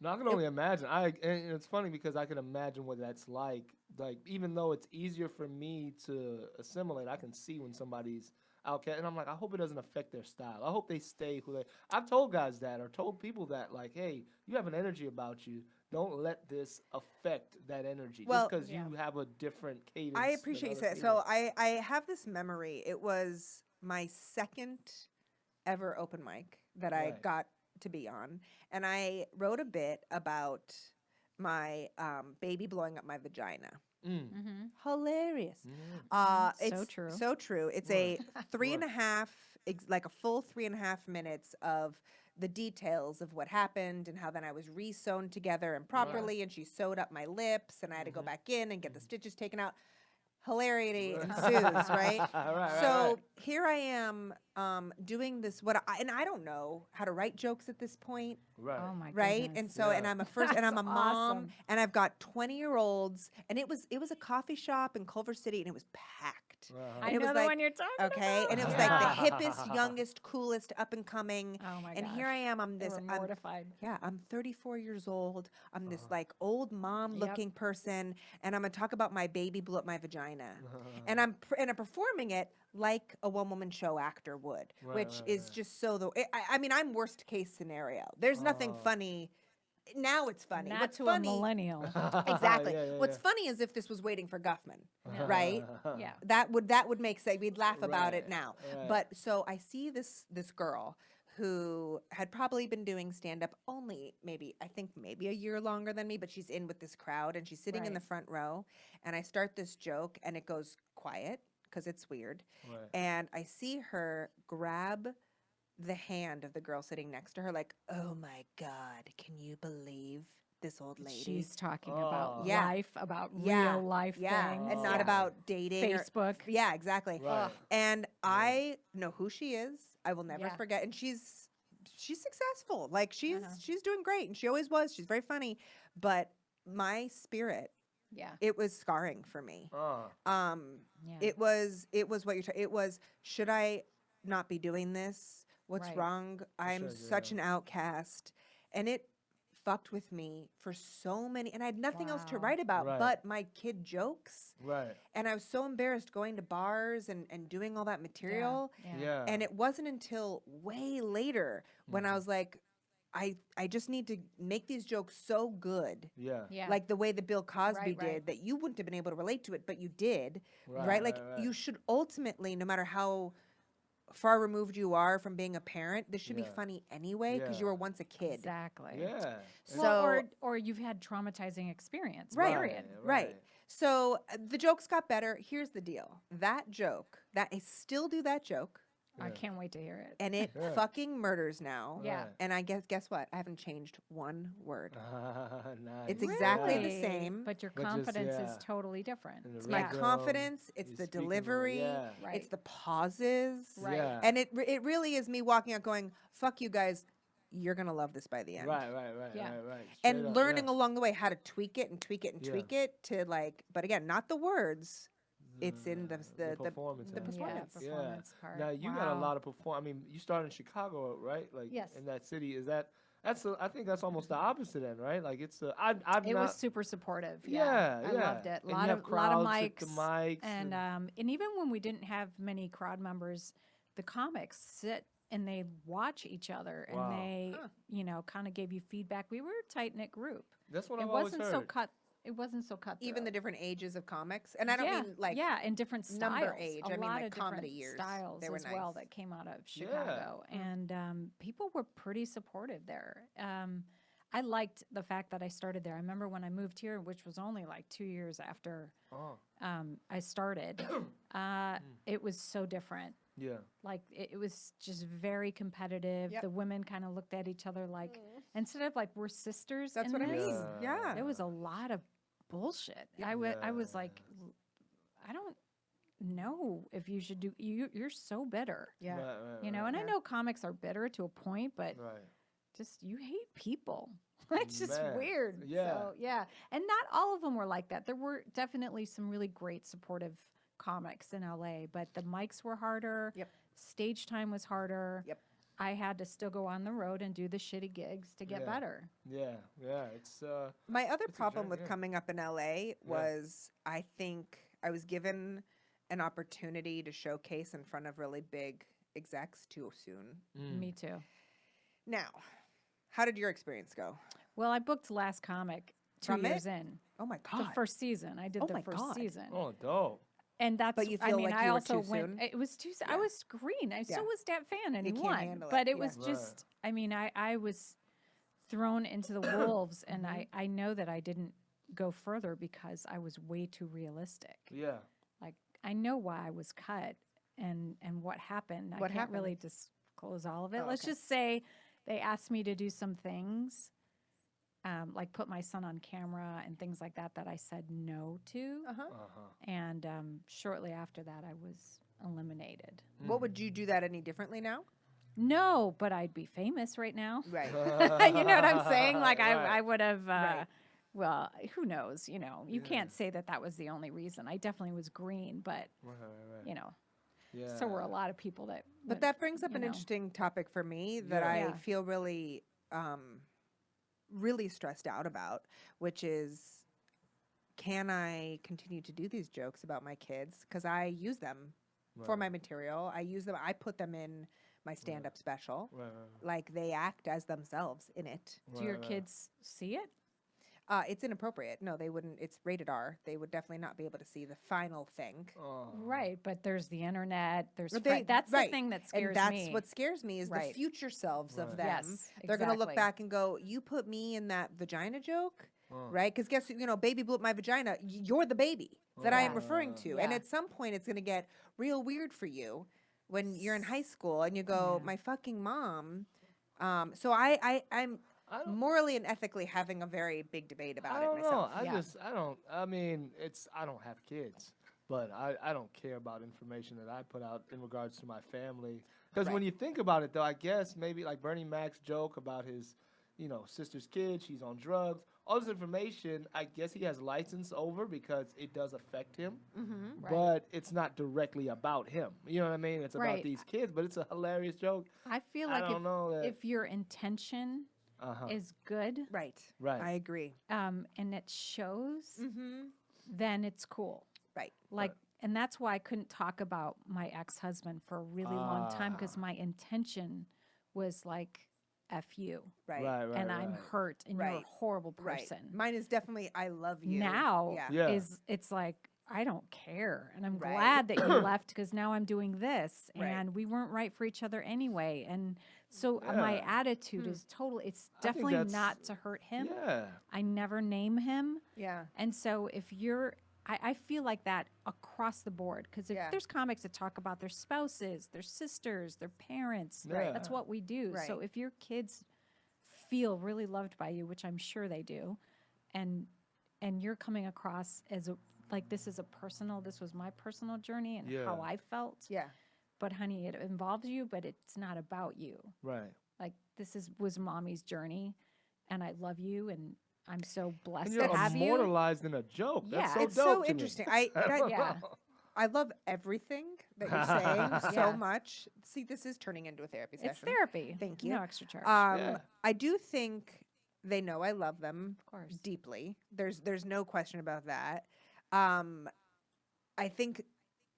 No, I can only imagine. And it's funny because I can imagine what that's like. Like, even though it's easier for me to assimilate, I can see when somebody's outcast, and I'm like, I hope it doesn't affect their style. I hope they stay who they. I've told guys that, or told people that, like, hey, you have an energy about you. Don't let this affect that energy. Well, just because yeah. you have a different cadence. I than appreciate you other saying that. people. So I have this memory. It was my second ever open mic that I Right. got to be on, and I wrote a bit about my baby blowing up my vagina. Mm-hmm. Hilarious. So It's true. So true. It's a 3.5, like a full 3.5 minutes of the details of what happened and how then I was re-sewn together and properly, and she sewed up my lips, and I had to go back in and get the stitches taken out. Hilarity ensues, right? So here I am doing this. And I don't know how to write jokes at this point. Right. Oh, my Right. goodness. And so, and Yeah. I'm a first, and I'm a That's mom, awesome. and I've got 20-year-olds, and it was a coffee shop in Culver City, and it was packed. I and it know was the like- one you're talking Okay, about. and it was like the hippest, youngest, coolest, up and coming. Oh, my And gosh. here I am. I'm They this. were I'm, mortified. I'm 34 years old. I'm this like old mom looking person, and I'm gonna talk about my baby blew up my vagina, and I'm performing it like a one-woman show actor would, which is just so I mean, I'm worst case scenario. There's nothing funny. Now it's funny. Not What's to funny? a millennial. Exactly. Yeah, What's funny is if this was Waiting for Guffman, No. right? Yeah. That would make sense. We'd laugh about it Right, now. right. But so I see this girl who had probably been doing stand up only maybe a year longer than me, but she's in with this crowd and she's sitting in the Right. front row, and I start this joke and it goes quiet because it's weird. Right. And I see her grab the hand of the girl sitting next to her like, "Oh my God, can you believe this old lady?" She's talking about Oh. Yeah. life, about Yeah, real life things. and not Yeah. about dating Facebook. yeah, exactly. Right. And I know who she is. I will never Yeah. forget. And she's successful. Like she's Uh-huh. doing great, and she always was. She's very funny. But my spirit, Yeah. it was scarring for me. Uh, Yeah. It was what you're. It was. Should I not be doing this? What's Right. wrong? I'm sure, such yeah. an outcast, and it fucked with me for so many, and I had nothing else to Wow. write about Right. but my kid jokes. Right. And I was so embarrassed going to bars and doing all that material. Yeah. And it wasn't until way later when I was like, I just need to make these jokes so good, Yeah. Yeah. like the way that Bill Cosby Right, did, right. that you wouldn't have been able to relate to it, but you did, Right. right? Like right. you should ultimately, no matter how far removed you are from being a parent, this should be Yeah. funny anyway because you Yeah. were once a kid. Exactly. Yeah. Well, or you've had traumatizing experience. Right. Period. Right. So the jokes got better. Here's the deal. That joke, that I still do that joke, I can't wait to hear it. and it Yeah. fucking murders now. Yeah. And I guess what? I haven't changed one word. Nice. It's exactly the Really? same. But your But just, confidence yeah. is totally different. And the It's my rhythm, confidence. It's you're the speaking delivery. Yeah. Right. It's the pauses. Right. Yeah. And it really is me walking out going, "Fuck you guys. You're gonna love this by the end." Right. Yeah. Right. And Straight up, learning yeah. along the way how to tweak it and tweak it and Yeah. tweak it to like, but again, not the words. It's in the performance. the aspect. performance. Yeah, performance part. Now you got a Wow. lot of perform. I mean, you started in Chicago, right? Like Yes. in that city. Is that? I think that's almost the opposite end, right? Like it's. I've It not. was super supportive. Yeah, I yeah. loved it. And A you lot have of crowds at mics, the mics and even when we didn't have many crowd members, the comics sit and they watch each other Wow. and they, kind of gave you feedback. We were a tight knit group. That's what It I've always wasn't heard. so cut. It wasn't so cut. Even the different ages of comics, and I don't mean like and different styles. number age. A I mean, lot like, of comedy different years. styles They were as well nice. that came out of Yeah. Chicago, and people were pretty supportive there. I liked the fact that I started there. I remember when I moved here, which was only like 2 years after Oh, I started. It was so different. yeah. Like it was just very competitive. Yep. The women kind of looked at each other like instead of like we're sisters. That's in what I this, mean. Yeah. there was a lot of bullshit. I was like, I don't know if you should do. You're so bitter. Yeah. Right, And I Yeah. know comics are bitter to a point, but Right. just you hate people. It's just Man, weird. yeah. So, yeah. And not all of them were like that. There were definitely some really great supportive comics in LA, but the mics were harder. Yep. Stage time was harder. Yep. I had to still go on the road and do the shitty gigs to get Yeah. better. Yeah. It's My other It's a problem journey, with yeah. coming up in LA was I think I was given an opportunity to showcase in front of really big execs too soon. Me too. Now, how did your experience go? Well, I booked Last Comic 2 From it? years in. Oh my The god. first season. I did Oh the my first God. season. Oh, dope. And that's, But you I feel mean, like I you were also too went, soon? it was too, I Yeah. was green. I still Yeah. was that fan and You he can't won. handle it, But it yeah. was Right. just, I mean, I was thrown into the wolves and I know that I didn't go further because I was way too realistic. Yeah. Like, I know why I was cut and what happened. What I can't really happened? disclose all of it. Oh, Let's okay. just say they asked me to do some things, like put my son on camera and things like that I said no to. Uh-huh. And shortly after that, I was eliminated. What would you do that any differently now? No, but I'd be famous right now. Right. You know what I'm saying? Like Right. I would have. Right. Well, who knows? You Yeah. can't say that was the only reason. I definitely was green, but Right. Yeah. so were a lot of people that. But went, that brings up you an know. interesting topic for me that Yeah. I Yeah. feel really really stressed out about, which is can I continue to do these jokes about my kids? Because I use them for my material. I use them. I put them in my stand-up special. Right. Like they act as themselves in it. Do your kids see it? It's inappropriate. No, they wouldn't. It's rated R. They would definitely not be able to see the final thing. Oh. Right, but there's the internet. There's But they- that's right. the thing that scares And that's me. what scares me is the Right. future selves of Right. them. Yes, They're going to look exactly. back and go, "You put me in that vagina joke?" Oh. Right? Because guess, baby blew up my vagina. You're the baby that I am Yeah. referring to. And Yeah. at some point, it's going to get real weird for you when you're in high school and you go, Yeah. my fucking mom. So I'm I don't. morally and ethically having a very big debate about I it don't know. myself. Yeah. I mean, I don't have kids, but I don't care about information that I put out in regards to my family. Because when Right. you think about it, though, I guess maybe like Bernie Mac's joke about his, sister's kid, she's on drugs. All this information, I guess he has license over because it does affect him, Mm-hmm. Right. but it's not directly about him. You know what I mean? It's about Right. these kids, but it's a hilarious joke. I feel I like don't know that. if your intention is good, Right. Right. I agree. and it shows, Mm-hmm. then it's cool. Right. Like, and that's why I couldn't talk about my ex-husband for a really long time, because my intention was like, F you. Right. Right. Right. And I'm hurt, and you're a Right. horrible Right. person. Mine is definitely I love you. Now Yeah. Yeah. it's like, I don't care. And I'm Right. glad that you left, because now I'm doing this, Right. and we weren't right for each other anyway. And so my Yeah. attitude is totally, it's I think definitely that's- not to hurt him. Yeah. I never name him. Yeah. And so if you're, I feel like that across the board, because if Yeah. there's comics that talk about their spouses, their sisters, their parents, Right. that's what we do. So Right. if your kids feel really loved by you, which I'm sure they do, and you're coming across as a, like, this was my personal journey and Yeah. how I felt. Yeah. But honey, it involves you, but it's not about you. Right. Like, was mommy's journey, and I love you, and I'm so blessed And to you're have you. immortalized in a joke. That's Yeah. so It's dope so to me. interesting. Yeah. I love everything that you're saying so Yeah. much. See, this is turning into a therapy session. It's therapy. Thank you. No extra charge. Yeah. I do think they know I love them of course. deeply. There's no question about that. I think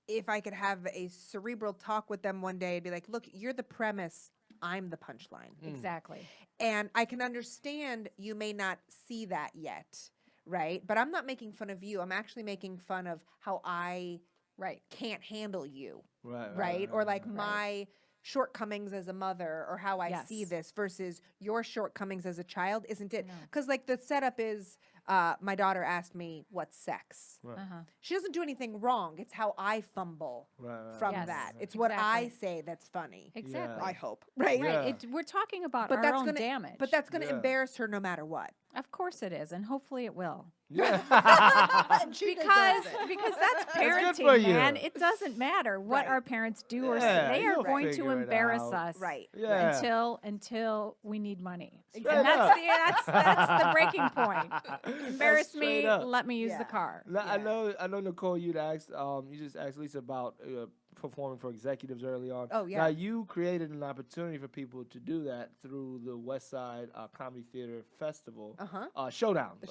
if I could have a cerebral talk with them one day, I'd be like, look, you're the premise, I'm the punchline. Exactly. And I can understand you may not see that yet, right? But I'm not making fun of you. I'm actually making fun of how I Right. can't handle you, Right. right? Or like right. my shortcomings as a mother, or how I see Yes. this versus your shortcomings as a child, isn't it? No. Because like the setup is, my daughter asked me what's sex. Right. Uh-huh. She doesn't do anything wrong. It's how I fumble Right. from Yes, that. It's what exactly. I say that's funny. Exactly. I hope, right? Yeah. Right. We're talking about But our that's own gonna- damage. But that's going to Yeah. embarrass her no matter what. of course it is, and hopefully it will. Yeah. She Because deserves it. because that's good parenting, for you. man. It doesn't matter what Right. our parents do or Yeah, say. They are you'll going to figure it embarrass out. us Right. Yeah. until we need money. Straight And up. that's the breaking point. Embarrass Straight me, up. let me use Yeah. the car. Now, I Yeah. know, Nicole. You just asked Lisa about performing for executives early on. Oh, yeah. Now you created an opportunity for people to do that through the West Side Comedy Theater Festival. Uh-huh. Showdown. The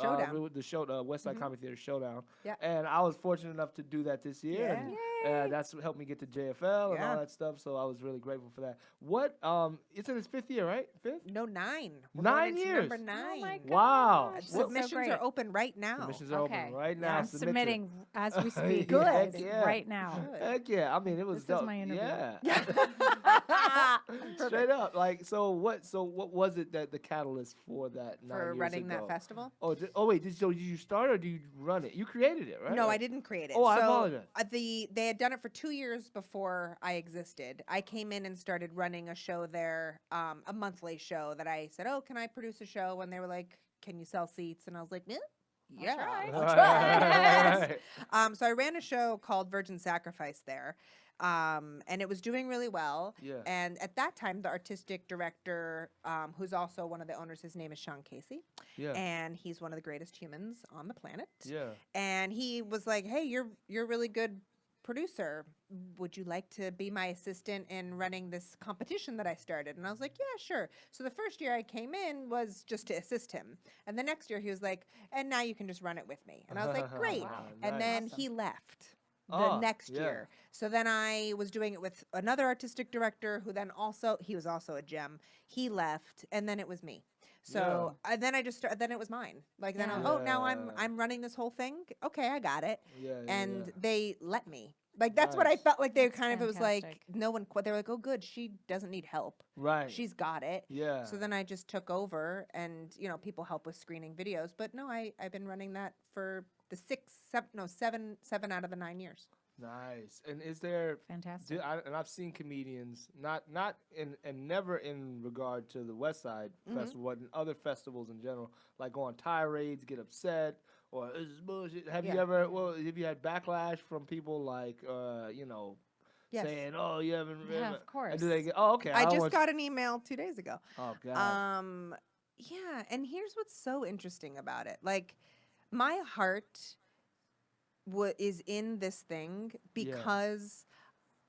Showdown. West Side Comedy Theater Showdown. Yeah. And I was fortunate enough to do that this year. Yeah. And that's what helped me get to JFL and Yeah. all that stuff. So I was really grateful for that. What? It's in its 5th year, right? 5th? No, 9. We're 9 going into years. Number 9. Oh my God. Wow. Gosh, that's so Submissions great. are open right now. Submissions are Okay. open right Yeah, now. I'm Submit to- submitting as we speak. Good. Right, Heck yeah. right now. Good. Heck yeah! I mean, it was This is dope. my interview. Yeah. Straight up. Like, so what was it that the catalyst for that 9 For years running that ago? festival? Oh wait, did you start or do you run it? You created it, right? No, I didn't create it. Oh, I so apologize. they had done it for 2 years before I existed. I came in and started running a show there, a monthly show that I said, "Oh, can I produce a show?" And they were like, "Can you sell seats?" And I was like, "Yeah, try. I'll Right, try." right. So I ran a show called Virgin Sacrifice there, and it was doing really well. Yeah. And at that time, the artistic director, who's also one of the owners, his name is Sean Casey, Yeah. and he's one of the greatest humans on the planet. Yeah. And he was like, "Hey, you're a really good producer. Would you like to be my assistant in running this competition that I started?" And I was like, "Yeah, sure." So the first year I came in was just to assist him. And the next year he was like, "And now you can just run it with me." And I was like, "Great." Wow, And nice. then Awesome. he left the Oh, next yeah. year. So then I was doing it with another artistic director who then he was also a gem. He left, and then it was me. So then then it was mine. Like then Yeah. now Yeah. I'm running this whole thing. Okay, I got it. Yeah. And they let me. Like that's what I Nice. felt like they That's kind of it was like fantastic. no one they were like, "Oh good, she doesn't need help. Right. She's got it." Yeah. So then I just took over, and people help with screening videos. But no, I've been running that for the 7 out of the 9 years. Nice. And is there? Fantastic. And I've seen comedians not in and never in regard to the West Side Mm-hmm. Festival, but in other festivals in general, like go on tirades, get upset, or this is bullshit. Have you Yeah. ever? Well, have you had backlash from people like Yes. saying, "Oh, you haven't"? Yeah, of course. And do they get? Oh, okay. I don't just want got an email 2 days ago. Oh God. Yeah, and here's what's so interesting about it. Like, my heart is in this thing because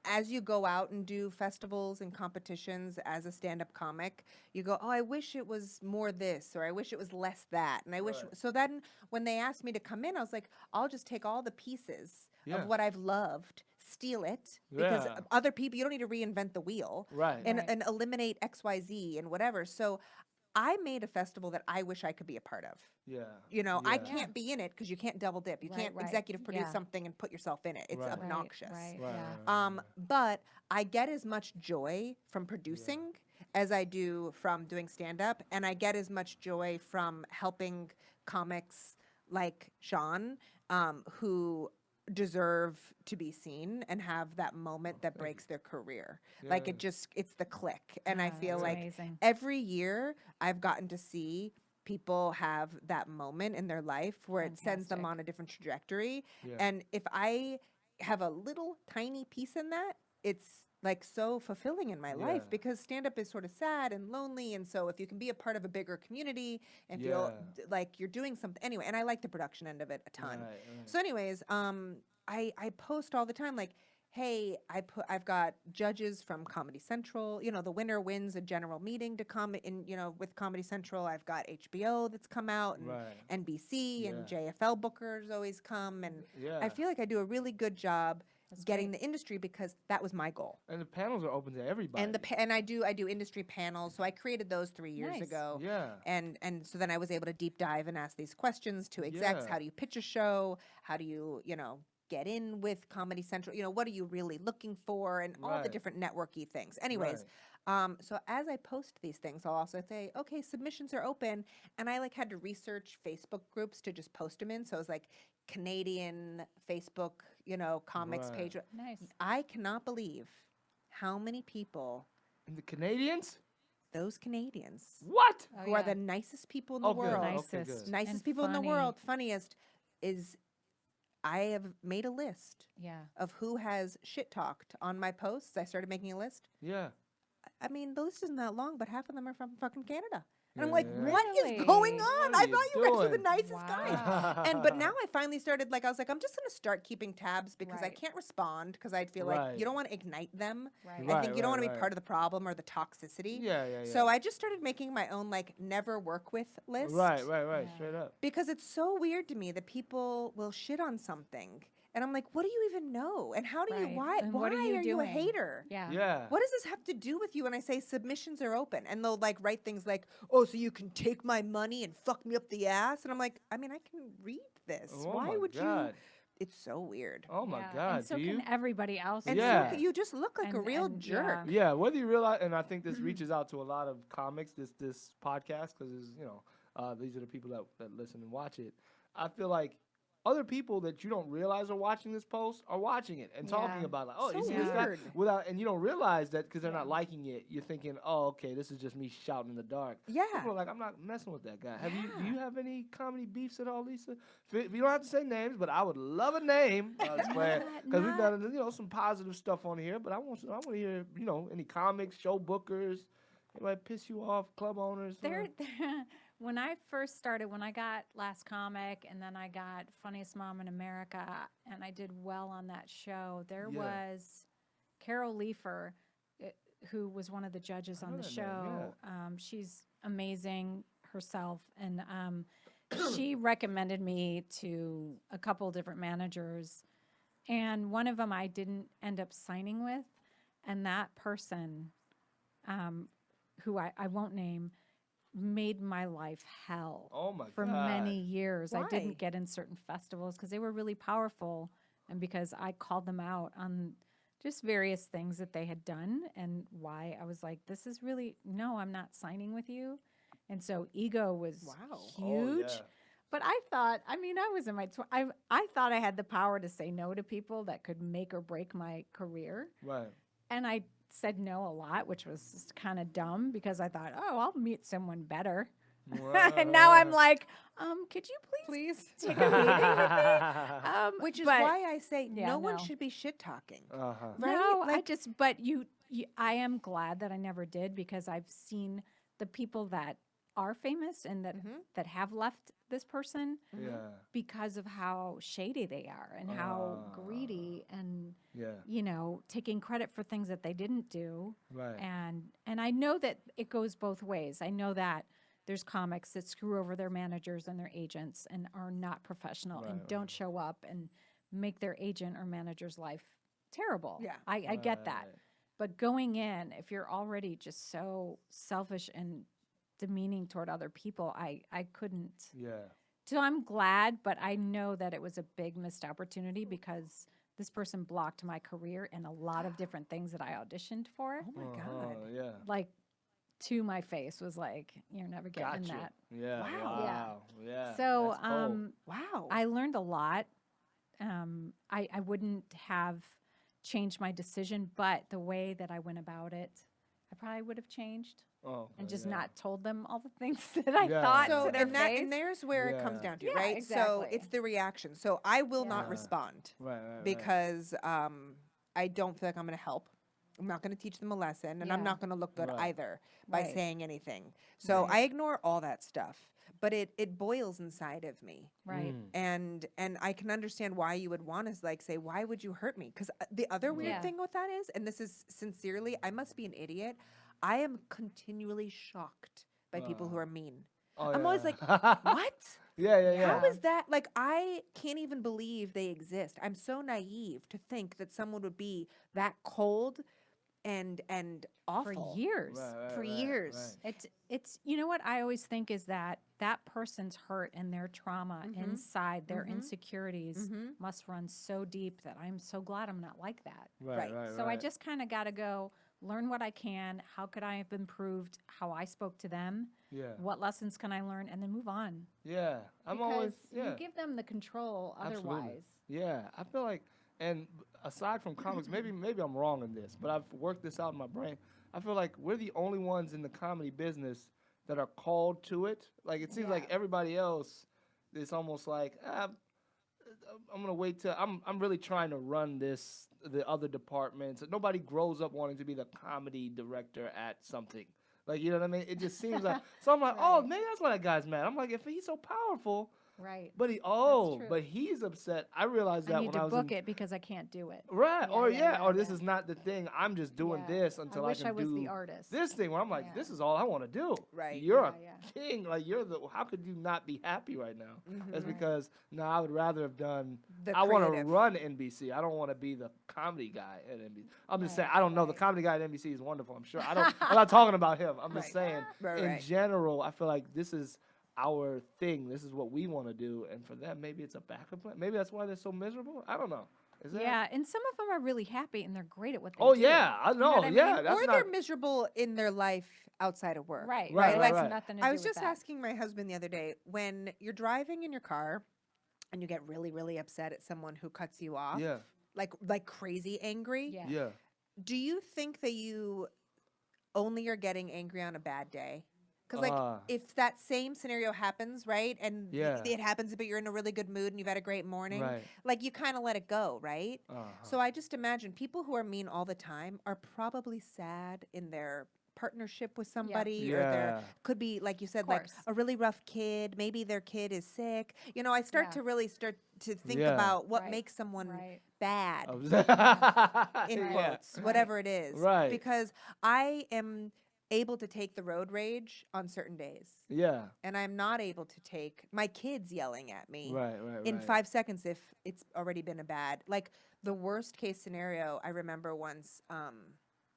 as you go out and do festivals and competitions as a stand-up comic, you go, oh, I wish it was more this, or I wish it was less that. And I wish, Right. so then when they asked me to come in, I was like, I'll just take all the pieces Yeah. of what I've loved, steal it, because Yeah. other people, you don't need to reinvent the wheel, Right. and, Right. and eliminate XYZ and whatever. So I made a festival that I wish I could be a part of. Yeah. You know, I Yeah. can't be in it because you can't double dip. You Right, can't right. executive produce Yeah. something and put yourself in it. It's Right. Right, obnoxious. Right. Right, Yeah. right, right. But I get as much joy from producing as I do from doing stand up, and I get as much joy from helping comics like Sean, who deserve to be seen and have that moment that breaks their career. Like Yeah. it's the click. And I Ah, feel that's like amazing. every year I've gotten to see people have that moment in their life where it sends them Fantastic. on a different trajectory. Yeah. And if I have a little tiny piece in that, it's like so fulfilling in my life Yeah. because stand up is sort of sad and lonely. And so if you can be a part of a bigger community and feel like you're doing something anyway, and I like the production end of it a ton. Right, right. So anyways, I post all the time like, hey, I've got judges from Comedy Central. You know, the winner wins a general meeting to come in, you know, with Comedy Central. I've got HBO that's come out and Right. NBC and Yeah. JFL bookers always come. And Yeah. I feel like I do a really good job That's getting great. the industry because that was my goal. And the panels are open to everybody. And and I do industry panels. So I created those 3 years Nice. ago. Yeah. And so then I was able to deep dive and ask these questions to execs. Yeah. How do you pitch a show? How do you, you know, get in with Comedy Central? You know, what are you really looking for? And all the Right. different networky things. Anyways, so as I post these things, I'll also say, okay, submissions are open. And I like had to research Facebook groups to just post them in. So it was like Canadian Facebook, you know, comics Right. page. Nice. I cannot believe how many people, And the Canadians? those Canadians, What? Oh, who are yeah. the nicest people in the Oh, good. world, Okay, Nicest. good. nicest and people in the funny. world, funniest, is I have made a list Yeah. of who has shit talked on my posts. I started making a list. Yeah. I mean, the list isn't that long, but half of them are from fucking Canada. And I'm Yeah, like, yeah. what is Really? going What on? are I you thought you guys were the doing? nicest guys. And but now I finally started like I was like I'm just gonna start keeping tabs because I Right. can't respond because I feel like Right. you don't want to ignite them. Right. I Right, think you don't right, want to be right. part of the problem or the toxicity. Yeah, yeah, yeah. So I just started making my own like never work with list. Right, Yeah. straight up. Because it's so weird to me that people will shit on something. And I'm like, what do you even know? And how do you Right. why And why what are you you a doing? hater? Yeah. Yeah. What does this have to do with you when I say submissions are open? And they'll like write things like, oh, so you can take my money and fuck me up the ass? And I'm like, I mean, I can read this. Oh Why my would you? God. It's so weird. Oh my Yeah. God. And so do you? can everybody else. And Yeah. so you just look like a And- real and, jerk. yeah. Yeah, whether you realize, and I think this reaches out to a lot of comics, this podcast, because you know, these are the people that listen and watch it. I feel like other people that you don't realize are watching this post are watching it and talking Yeah. about like, oh, you So see this guy weird. without, and you don't realize that because they're not Yeah. liking it. You're thinking, oh, okay, this is just me shouting in the dark. Yeah. People are like, I'm not messing with that guy. Do Yeah. you have any comedy beefs at all, Lisa? You don't have to say names, but I would love a name. Because we've done some positive stuff on here. But I want to hear any comics, show bookers, anybody piss you off, club owners. There, when I first started, when I got Last Comic and then I got Funniest Mom in America and I did well on that show, there Yeah. was Carol Leifer, who was one of the judges I on know the that name, show. She's amazing herself. And she recommended me to a couple different managers. And one of them I didn't end up signing with. And that person, who I won't name, made my life hell Oh my for God. many years. I Why? didn't get in certain festivals because they were really powerful and because I called them out on just various things that they had done and why I was like, this is really, no, I'm not signing with you. And so ego was Wow. huge. Oh, yeah. But I thought, I mean, I was in my, I thought I had the power to say no to people that could make or break my career. Right. And I said no a lot, which was kind of dumb because I thought, oh, I'll meet someone better. And now I'm like, could you please take a meeting with me? Which is but- why I say yeah, no one no. should be shit talking. Uh-huh. Right? No, Like- but you, I am glad that I never did because I've seen the people that are famous and that that have left this person Yeah. because of how shady they are and how greedy and Yeah. you know, taking credit for things that they didn't do. Right. And I know that it goes both ways. I know that there's comics that screw over their managers and their agents and are not professional and don't show up and make their agent or manager's life terrible. Yeah. I get that. But going in, if you're already just so selfish and demeaning toward other people, I couldn't. Yeah. So I'm glad, but I know that it was a big missed opportunity because this person blocked my career and a lot of different things that I auditioned for. Oh my God. Yeah. Like to my face was like, you're never getting Gotcha. that. Yeah. Wow. Wow. Yeah. So That's cold. Wow. I learned a lot. I wouldn't have changed my decision, but the way that I went about it, I probably would have changed and just not told them all the things that I Yeah. thought so to their face. and there's where it comes Yeah. down to, Yeah, right? So exactly. it's the reaction. So I will not Yeah. respond Right. because I don't feel like I'm going to help. I'm not going to teach them a lesson, and I'm Yeah. not going to look good Right. either by Right. saying anything. So Right. I ignore all that stuff, but it boils inside of me. Right. And I can understand why you would want to like say, why would you hurt me? Because the other weird Yeah. thing with that is, and this is sincerely, I must be an idiot. I am continually shocked by people who are mean. I'm always like, what? Yeah. How is that? Like, I can't even believe they exist. I'm so naive to think that someone would be that cold and awful For years. for years. It's you know what I always think is that that person's hurt and their trauma inside their insecurities must run so deep that I'm so glad I'm not like that. Right. So I just kind of got to go learn what I can. How could I have improved how I spoke to them? Yeah. What lessons can I learn and then move on? Yeah. I'm Because always you give them the control Absolutely. otherwise. Yeah, I feel like, and aside from comics, maybe I'm wrong in this, but I've worked this out in my brain. I feel like we're the only ones in the comedy business that are called to it. Like it seems like everybody else is almost like I'm gonna wait till I'm really trying to run the other departments. Nobody grows up wanting to be the comedy director at something. Like, you know what I mean? It just seems like, so I'm like, oh, maybe that's why that guy's mad. I'm like, if he's so powerful, Right. but true. but he's upset. I realized that I need when to I was book in, it because I can't do it. right, Yeah, or this yeah. is not the thing. I'm just doing Yeah. this until I wish can I was do the artist. this thing where I'm like, Yeah. this is all I want to do. Right. You're Yeah, a king. Like how could you not be happy right now? That's Right. because no, I would rather have done. The I want to creative. run NBC. I don't want to be the comedy guy at NBC. I'm just saying. I don't know. The comedy guy at NBC is wonderful. I'm sure. I'm not talking about him. I'm just saying. Right, in right. general, I feel like this is our thing. This is what we want to do, and for them, maybe it's a backup plan. Maybe that's why they're so miserable. I don't know. Is that? Yeah, and some of them are really happy and they're great at what they Oh do. yeah, I know. what I Yeah, mean? that's Or not. they're miserable in their life outside of work. Right. Right, It right, has right. nothing to I do was with just that. asking my husband the other day, when you're driving in your car and you get really, really upset at someone who cuts you off, Yeah, like crazy angry, Yeah. yeah. do you think that you only are getting angry on a bad day? Because if that same scenario happens, right, and Yeah. it happens, but you're in a really good mood and you've had a great morning, Right. like you kind of let it go, right? Uh-huh. So I just imagine people who are mean all the time are probably sad in their partnership with somebody, or Yeah. there could be, like you said, like course. a really rough kid. Maybe their kid is sick. You know, I start Yeah. to really start to think Yeah. about what Right, makes someone right. bad, in Yeah. quotes, whatever it is. Right. Because I am able to take the road rage on certain days, Yeah. and I'm not able to take my kids yelling at me Right. in right. 5 seconds if it's already been a bad. Like the worst case scenario, I remember once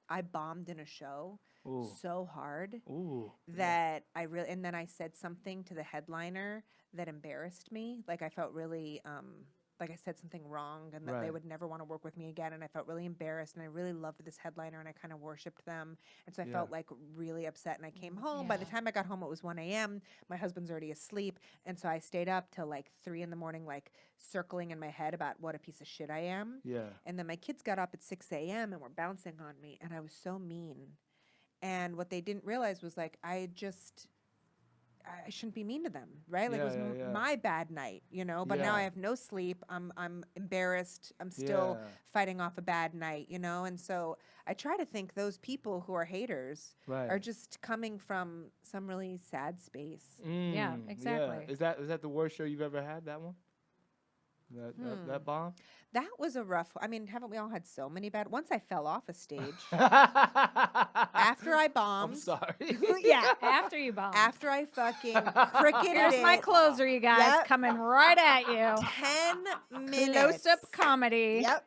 I bombed in a show Ooh. so hard Ooh. that and then I said something to the headliner that embarrassed me. Like I felt really like I said something wrong and that they Right. would never want to work with me again, and I felt really embarrassed, and I really loved this headliner and I kind of worshipped them, and so I Yeah. felt like really upset, and I came home. By the time I got home it was 1 a.m. My husband's already asleep, and so I stayed up till like 3 in the morning, like circling in my head about what a piece of shit I am. Yeah. And then my kids got up at 6 a.m. and were bouncing on me, and I was so mean. And what they didn't realize was like I I shouldn't be mean to them, right? Like it was Yeah. my bad night, you know. But now I Yeah. have no sleep. I'm embarrassed. I'm still Yeah. fighting off a bad night, you know. And so I try to think those people who are haters are Right. just coming from some really sad space. Yeah, Mm, exactly. Is that the worst show you've ever had? That one? That bomb? That was a rough. I mean, haven't we all had so many bad? Once I fell off a stage after I I'm bombed. sorry. Yeah, After you bomb. after I fucking cricketed Here's my it. closer, you guys, Yep. coming right at you. 10 minutes. Close-up comedy. Yep.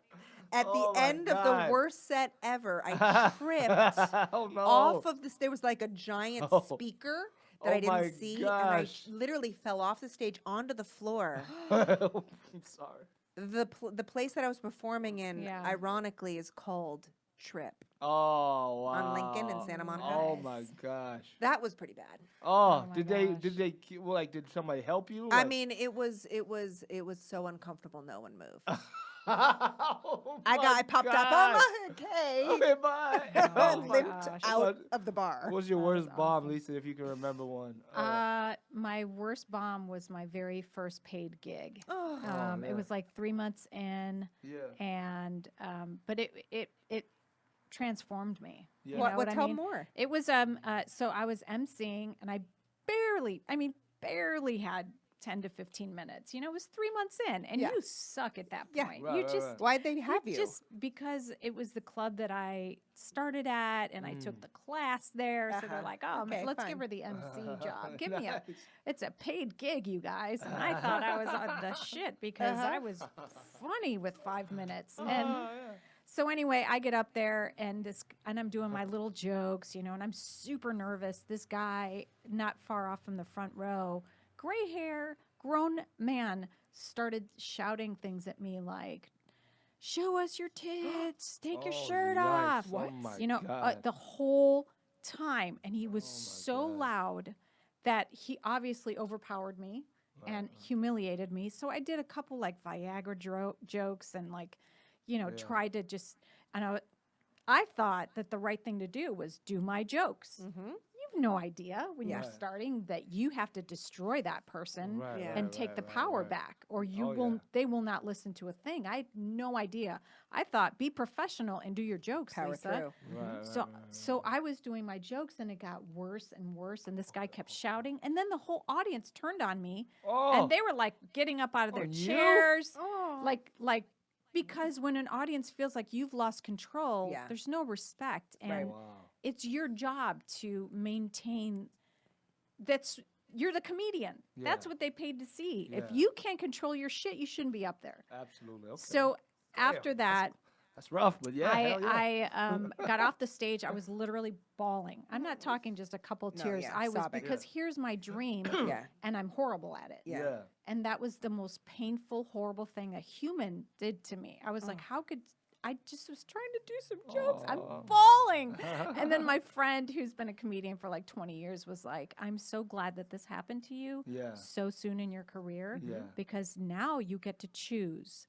At Oh the my end of God. the worst set ever, I tripped Oh no. off of this. There was like a giant Oh. speaker that Oh I my didn't see, and I gosh. literally fell off the stage onto the floor. I'm sorry. The place that I was performing in, Yeah. ironically, is called Trip. Oh wow. On Lincoln in Santa Monica. Oh my gosh. That was pretty bad. Oh, my did they well, like did somebody help you? I Like- mean, it was so uncomfortable. No one moved. Oh I my popped up. gosh. Oh my, okay. Okay, bye. Oh Oh my my Limped gosh. out What- of the bar. What's your That worst was bomb, awesome. Lisa, if you can remember one? My worst bomb was my very first paid gig. Oh. It yeah. was like 3 months in, Yeah. and but it transformed me. Yeah. You What? know What? I Tell mean? more. It was so I was emceeing, and I barely had 10 to 15 minutes. You know, it was 3 months in, and Yeah. you suck at that Yeah. point. Right, you right, just right. Why'd they have it you? just because it was the club that I started at, and I took the class there. So they're Uh-huh. like, "Oh, Okay, let's fine. give her the MC job. Give me a." Nice. It's a paid gig, you guys, and I thought I was on the shit because I was funny with 5 minutes. And Oh, yeah. so anyway, I get up there and I'm doing my little jokes, you know, and I'm super nervous. This guy, not far off from the front row, gray hair, grown man, started shouting things at me like, "Show us your tits, take your Oh, shirt yikes. off." Oh my You know, God. the whole time, and he was Oh my so God. loud that he obviously overpowered me and humiliated me. So I did a couple like Viagra jokes and like, you know, Yeah. tried to just, and I thought that the right thing to do was do my jokes. Mm-hmm. You have no idea when Yeah. you're starting that you have to destroy that person Right, Yeah. and right, take right, the right, power right. back, or you Oh, will yeah. they will not listen to a thing. I had no idea. I thought be professional and do your jokes, Power Lisa. through. Right, So right, right, so I was doing my jokes and it got worse and worse, and this guy kept shouting, and then the whole audience turned on me Oh, and they were like getting up out of their On you? chairs, Oh. like because when an audience feels like you've lost control, Yeah. there's no respect, Right. and wow. it's your job to maintain. You're the comedian. That's Yeah. what they paid to see. If Yeah. you can't control your shit, you shouldn't be up there. Absolutely. Okay. So Damn, after that, that's rough, but yeah. hell yeah. I got off the stage. I was literally bawling. I'm not talking just a couple No, tears. yeah, I was sobbing. because here's my dream, Yeah. and I'm horrible at it. Yeah. And that was the most painful, horrible thing a human did to me. I was like, how could I just was trying to do some jokes. I'm Aw. bawling. And then my friend, who's been a comedian for like 20 years, was like, I'm so glad that this happened to you Yeah. so soon in your career Yeah. because now you get to choose.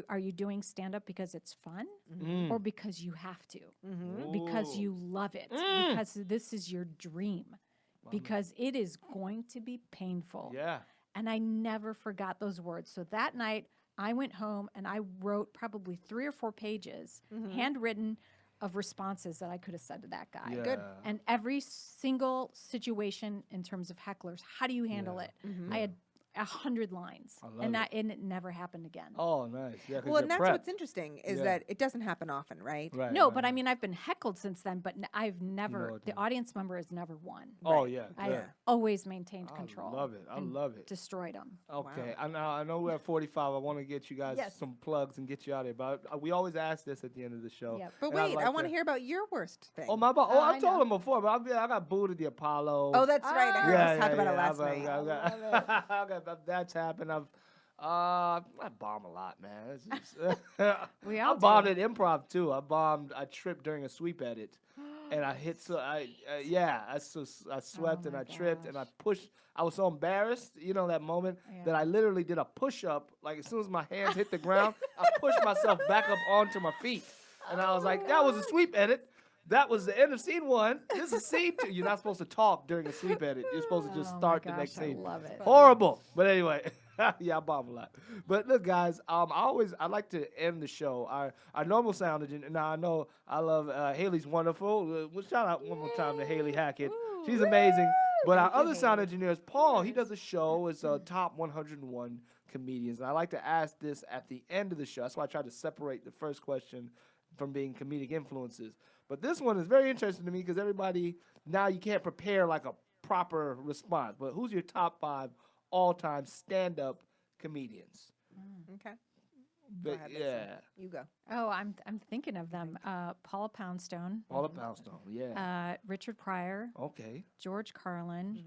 Are you doing stand up because it's fun Mm. or because you have to? Mm-hmm. Because Ooh. you love it, Mm. because this is your dream, because it is going to be painful. Yeah. And I never forgot those words. So that night, I went home and I wrote probably 3 or 4 pages, handwritten, of responses that I could have said to that guy. Yeah. Good. And every single situation in terms of hecklers, how do you handle Yeah. it? Mm-hmm. I had 100 lines, I love and it. and it never happened again. Oh, nice. Yeah. 'cause Well, and you're that's what's prepped. interesting is Yeah. that it doesn't happen often, right? Right. No, right, but I right. mean, I've been heckled since then, but I've never, what the to- audience member has never won. Oh Right. yeah. I good. always maintained control. I love it. I and love it. Destroyed them. Okay, I know we're at 45. I want to get you guys Yes. some plugs and get you out of here, but we always ask this at the end of the show. Yep. But And I'd wait, like I want to- to hear about your worst thing. Oh my! Oh, I I told know. him before, but I got booed at the Apollo. Oh, that's right. I heard us talk about it last I've- night. that's happened. I bomb a lot, man. It's just, We I all bombed do. at improv too. I tripped during a sweep edit, and I hit. I swept and my I tripped and I gosh. pushed. I was so embarrassed, you know, that moment that Yeah. I literally did a push up. Like as soon as my hands hit the ground, I pushed myself back up onto my feet, and I was like, that was a sweep edit. That was the end of scene 1. This is scene 2. You're not supposed to talk during a sleep edit. You're supposed to just Oh my start the gosh, next I scene. love it. Horrible. But anyway, yeah, I bomb a lot. But look, guys, I like to end the show. Our normal sound engineer. Now I know I love Haley's wonderful. Well, shout out one more time to Haley Hackett. She's amazing. But our Thank you, other sound Haley. engineer is Paul. He does a show. It's top 101 comedians. And I like to ask this at the end of the show. That's why I tried to separate the first question from being comedic influences. But this one is very interesting to me because everybody, now you can't prepare like a proper response. But who's your top 5 all-time stand-up comedians? Okay. But, Go ahead, Lisa. yeah. You go. Oh, I'm thinking of them. Paula Poundstone, Paula Poundstone, yeah. Richard Pryor, Okay. George Carlin.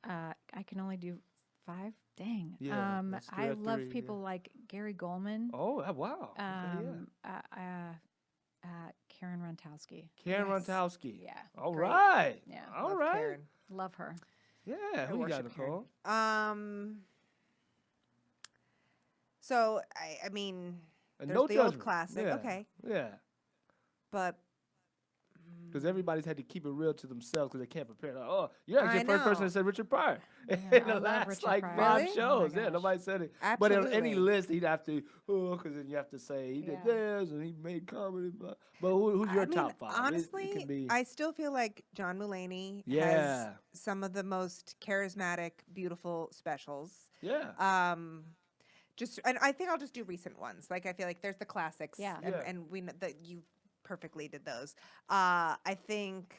I can only do 5. Dang. Yeah, let's do I that love 3, people like Gary Goldman. Oh, wow. Okay, yeah. Karen Runtowski. Karen Yes. Runtowski. Yeah. All Great. right. Yeah. All Love right. Karen. Love her. Yeah. Who you got, worship Karen. Nicole? So I mean, And there's no the judgment. old classic. Yeah. Okay, Yeah. but Because everybody's had to keep it real to themselves because they can't prepare. Like, oh, you're actually I the first person know. that said Richard Pryor in I the love last Richard like Pryor. 5 Really? shows. Oh my Yeah, gosh. nobody said it. absolutely. But on any list, he'd have to, because then you have to say he did Yeah. this and he made comedy. But who's your I mean, top 5? honestly, it can be, I still feel like John Mulaney Yeah. has some of the most charismatic, beautiful specials. yeah. And I think I'll just do recent ones. Like I feel like there's the classics, Yeah. Yeah. and we know that you perfectly did those. I think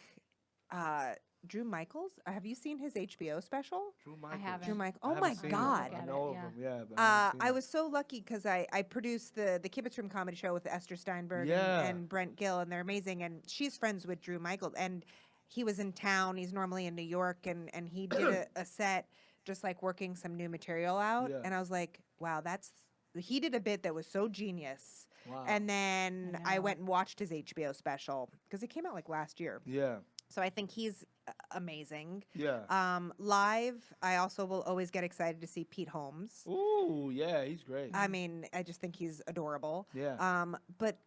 Drew Michaels. Have you seen his HBO special? Drew Michaels. haven't. Drew Michaels. I Oh haven't my seen him. God. I Get know it, of yeah. him, yeah. But I haven't seen I him. was so lucky because I produced the Kibitz Room comedy show with Esther Steinberg Yeah. and Brent Gill, and they're amazing. And she's friends with Drew Michaels, and he was in town. He's normally in New York, and he did a set just like working some new material out. Yeah. And I was like, wow, he did a bit that was so genius. Wow. And then I I know. went and watched his HBO special because it came out like last year. Yeah. So I think he's amazing. Yeah. Live, I also will always get excited to see Pete Holmes. Ooh, yeah, he's great. I mean, I just think he's adorable. Yeah. But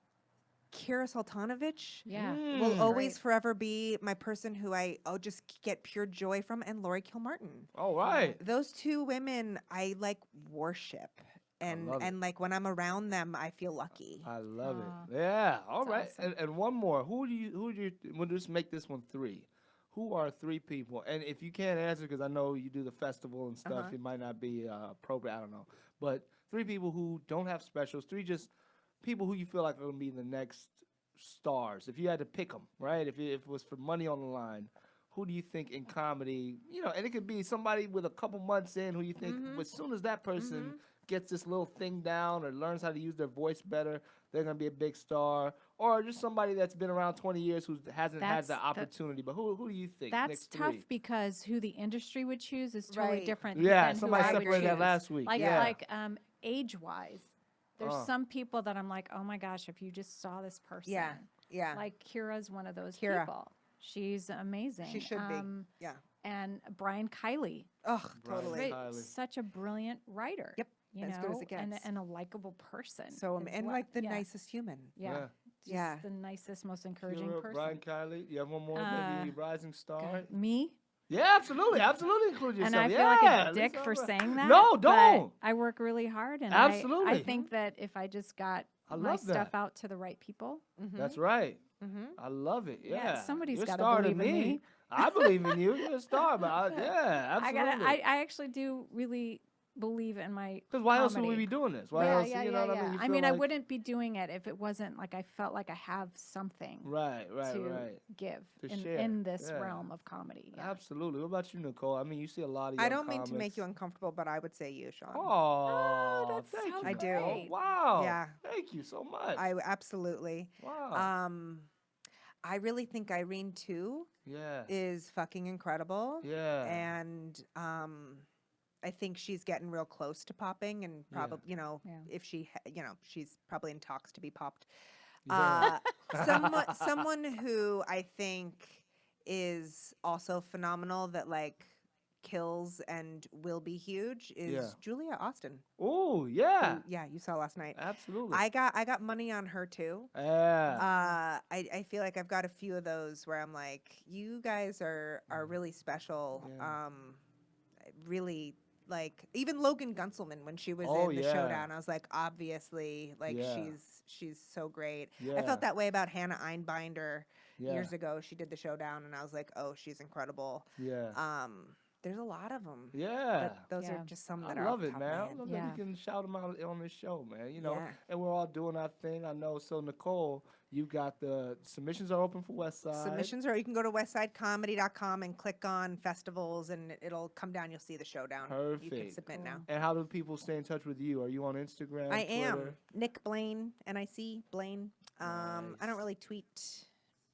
Kira Sultanovich Yeah. will Mm. always Great. forever be my person who I'll just get pure joy from, and Lori Kilmartin. All right. Those two women I like worship. love it. And like when I'm around them, I feel lucky. I love Aw. it. Yeah. All That's right. awesome. And one more. Who do you? We'll just make this one 3. Who are 3 people? And if you can't answer, because I know you do the festival and stuff, Uh-huh. it might not be appropriate. I don't know. But 3 people who don't have specials. 3 just people who you feel like are going to be the next stars. If you had to pick them, right? If it was for money on the line, who do you think in comedy? And it could be somebody with a couple months in who you think, as soon as that person gets this little thing down or learns how to use their voice better, they're going to be a big star. Or just somebody that's been around 20 years who hasn't had the opportunity. But who do you think? That's next tough 3? because who the industry would choose is totally Right. different. Yeah, than who somebody I would separated that choose. last week. Like yeah. like age-wise, there's Uh. some people that I'm like, oh my gosh, if you just saw this person. Yeah. Like Kira's one of those Kira. people. She's amazing. She should be. Yeah. And Brian Kiley, Ugh, Brian totally. Kiley. such a brilliant writer. Yep, You as know, good as it and, gets. and a likable person. So as and well. like the Yeah. nicest human. Yeah. Just Yeah. the nicest, most encouraging Kira, person. Brian Kiley. You have one more? Maybe rising star? God, me? Yeah, absolutely. Absolutely include yourself. And I feel yeah, like a let's dick talk for about- saying that. No, but don't. I work really hard, and Absolutely. I think that if I just got I my love stuff that. out to the right people, That's right. Mm-hmm. I love it. Yeah. somebody's You're a gotta star to believe in me. I believe in you. You're a star, but yeah, absolutely. I actually do really believe in my Because why else would we comedy. be doing this? Why yeah, else? yeah, you know yeah, what yeah. I mean? You I feel mean, I like- wouldn't be doing it if it wasn't like I felt like I have something Right, to right. give To in, share. in this Yeah. realm of comedy. Yeah. Absolutely. What about you, Nicole? I mean, you see a lot of I young don't mean to make you comics. uncomfortable, but I would say you, Sean. Oh, that's thank so you. I do. Nicole. great. Wow. Yeah. Thank you so much. I absolutely. wow. I really think Irene too yeah. is fucking incredible. Yeah. And I think she's getting real close to popping, and Yeah. probably, Yeah. if she, she's probably in talks to be popped. Yeah. Someone who I think is also phenomenal that like kills and will be huge is Yeah. Julia Austin. Oh, who- yeah. yeah, you saw last night. Absolutely. I got money on her too. Yeah. I feel like I've got a few of those where I'm like, you guys are really special. Yeah. Really, like, even Logan Gunselman when she was Oh, in the yeah. showdown, I was like, obviously, like, Yeah. she's so great. Yeah. I felt that way about Hannah Einbinder Yeah. years ago. She did the showdown, and I was like, oh, she's incredible. Yeah. There's a lot of them. Yeah. But those are Yeah. just some that I are love off the it, top man. of I my head. love that Yeah. we can shout them out on this show, man. You know, Yeah. and we're all doing our thing. I know. So Nicole, you got the submissions are open for West Side. Submissions, or you can go to westsidecomedy.com and click on festivals, and it'll come down. You'll see the showdown. You can Perfect. submit now. And how do people stay in touch with you? Are you on Instagram? I am Twitter? Nick Blaine, NIC Blaine. I Nice. don't really tweet,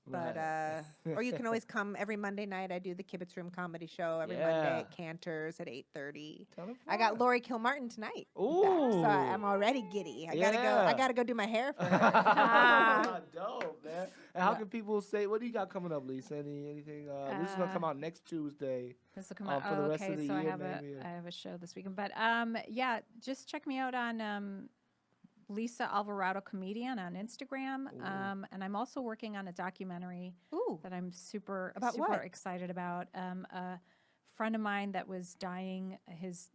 but Right. or you can always come every Monday night. I do the Kibitz Room comedy show every Monday Yeah. at Cantor's at 8:30. Ton of I got fun. Lori Kilmartin tonight. back, Ooh. so I'm already giddy. I gotta go. Yeah. I gotta go do my hair for her. Dope, man. And how can people say? What do you got coming up, Lisa? Anything? This is gonna come out next Tuesday. This will come out. for the rest of okay, the so I year, have maybe, I have a show this weekend, but yeah, just check me out on Lisa Alvarado comedian on Instagram, Ooh. and I'm also working on a documentary Ooh, that I'm super About super what? excited about. A friend of mine that was dying, his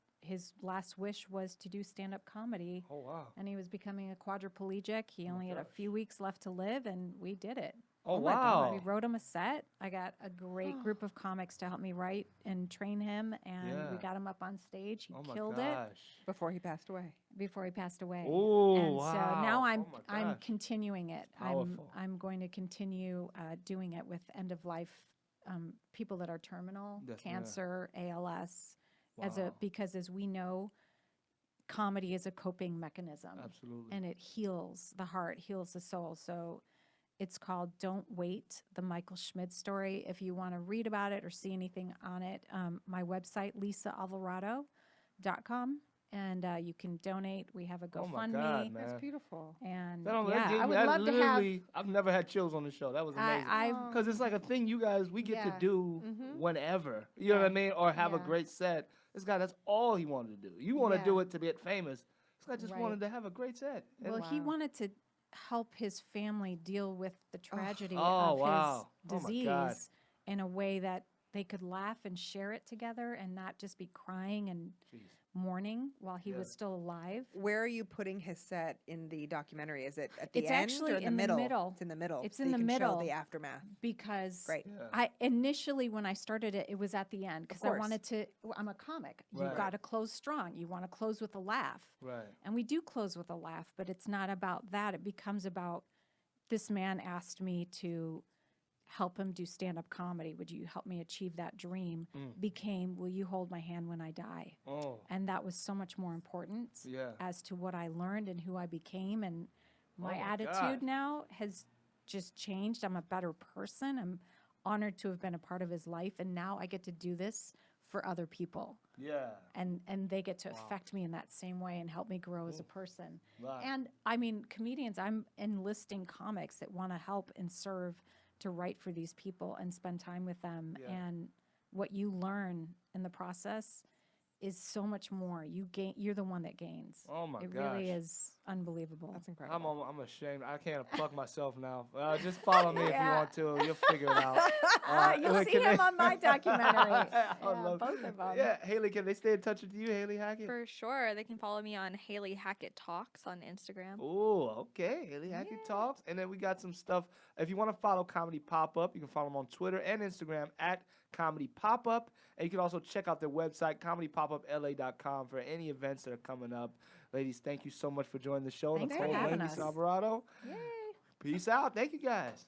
last wish was to do stand-up comedy, Oh wow. and he was becoming a quadriplegic. He my only had a gosh. few weeks left to live, and we did it. Oh, my wow. We wrote him a set. I got a great group of comics to help me write and train him, and we Yeah. got him up on stage. He Oh my killed it gosh. before he passed away. before he passed away. Oh And wow. so now I'm Oh my I'm gosh. continuing it. Powerful. I'm going to continue doing it with end of life people that are terminal, Yeah. cancer, ALS, Wow. because as we know, comedy is a coping mechanism, Absolutely. and it heals the heart, heals the soul. So it's called Don't Wait, the Michael Schmid story. If you want to read about it or see anything on it, my website, lisaalvarado.com, and you can donate. We have a Oh my GoFundMe. God, man. That's beautiful. And That yeah, gave I me- would that love to have. literally- I've never had chills on the show. That was amazing. I've Because it's like a thing you guys we get Yeah. to do Mhm. whenever. You know what I Yeah. mean? Or have a Yeah. great set. This guy, that's all he wanted to do. You want to Yeah. do it to get famous. This guy just Right. wanted to have a great set. And well, he Wow. wanted to help his family deal with the tragedy Oh, of wow. his Oh, my God. disease in a way that they could laugh and share it together and not just be crying and Jeez. mourning while he was Yeah. still alive. Where are you putting his set in the documentary? Is it at the It's end actually or in the in the middle? middle. It's in the middle. It's so in you the can show middle. the aftermath. Because Great. Yeah. I initially, when I started it, it was at the end because I course. wanted to. I'm a comic. You Right. got to close strong. You want to close with a laugh, Right. and we do close with a laugh. But it's not about that. It becomes about this man asked me to help him do stand-up comedy. Would you help me achieve that dream? Became, will you hold my hand when I die? Oh, And that was so much more important yeah. as to what I learned and who I became. And my my attitude God. now has just changed. I'm a better person. I'm honored to have been a part of his life. And now I get to do this for other people. Yeah. And they get to affect me in that same way and help me grow as a person. Wow. And I mean, comedians, I'm enlisting comics that want to help and serve to write for these people and spend time with them. Yeah. And what you learn in the process is so much more. You're the one that gains. Oh my It gosh. really is unbelievable. That's incredible. I'm ashamed. I can't plug myself now. Just follow me if you Yeah. want to. You'll figure it out. You'll see can him they- on my documentary. I would Yeah, love- both of them. Yeah, Haley, can they stay in touch with you, Haley Hackett? For sure. They can follow me on Haley Hackett Talks on Instagram. Oh, okay. Haley Hackett Talks. And then we got some stuff. If you want to follow Comedy Pop-Up, you can follow them on Twitter and Instagram at Comedy Pop-Up. And you can also check out their website, comedypopupla.com, for any events that are coming up. Ladies, thank you so much for joining the show. Thanks for Nicole having Blaine, us. Alvarado. Yay. Peace out. Thank you, guys.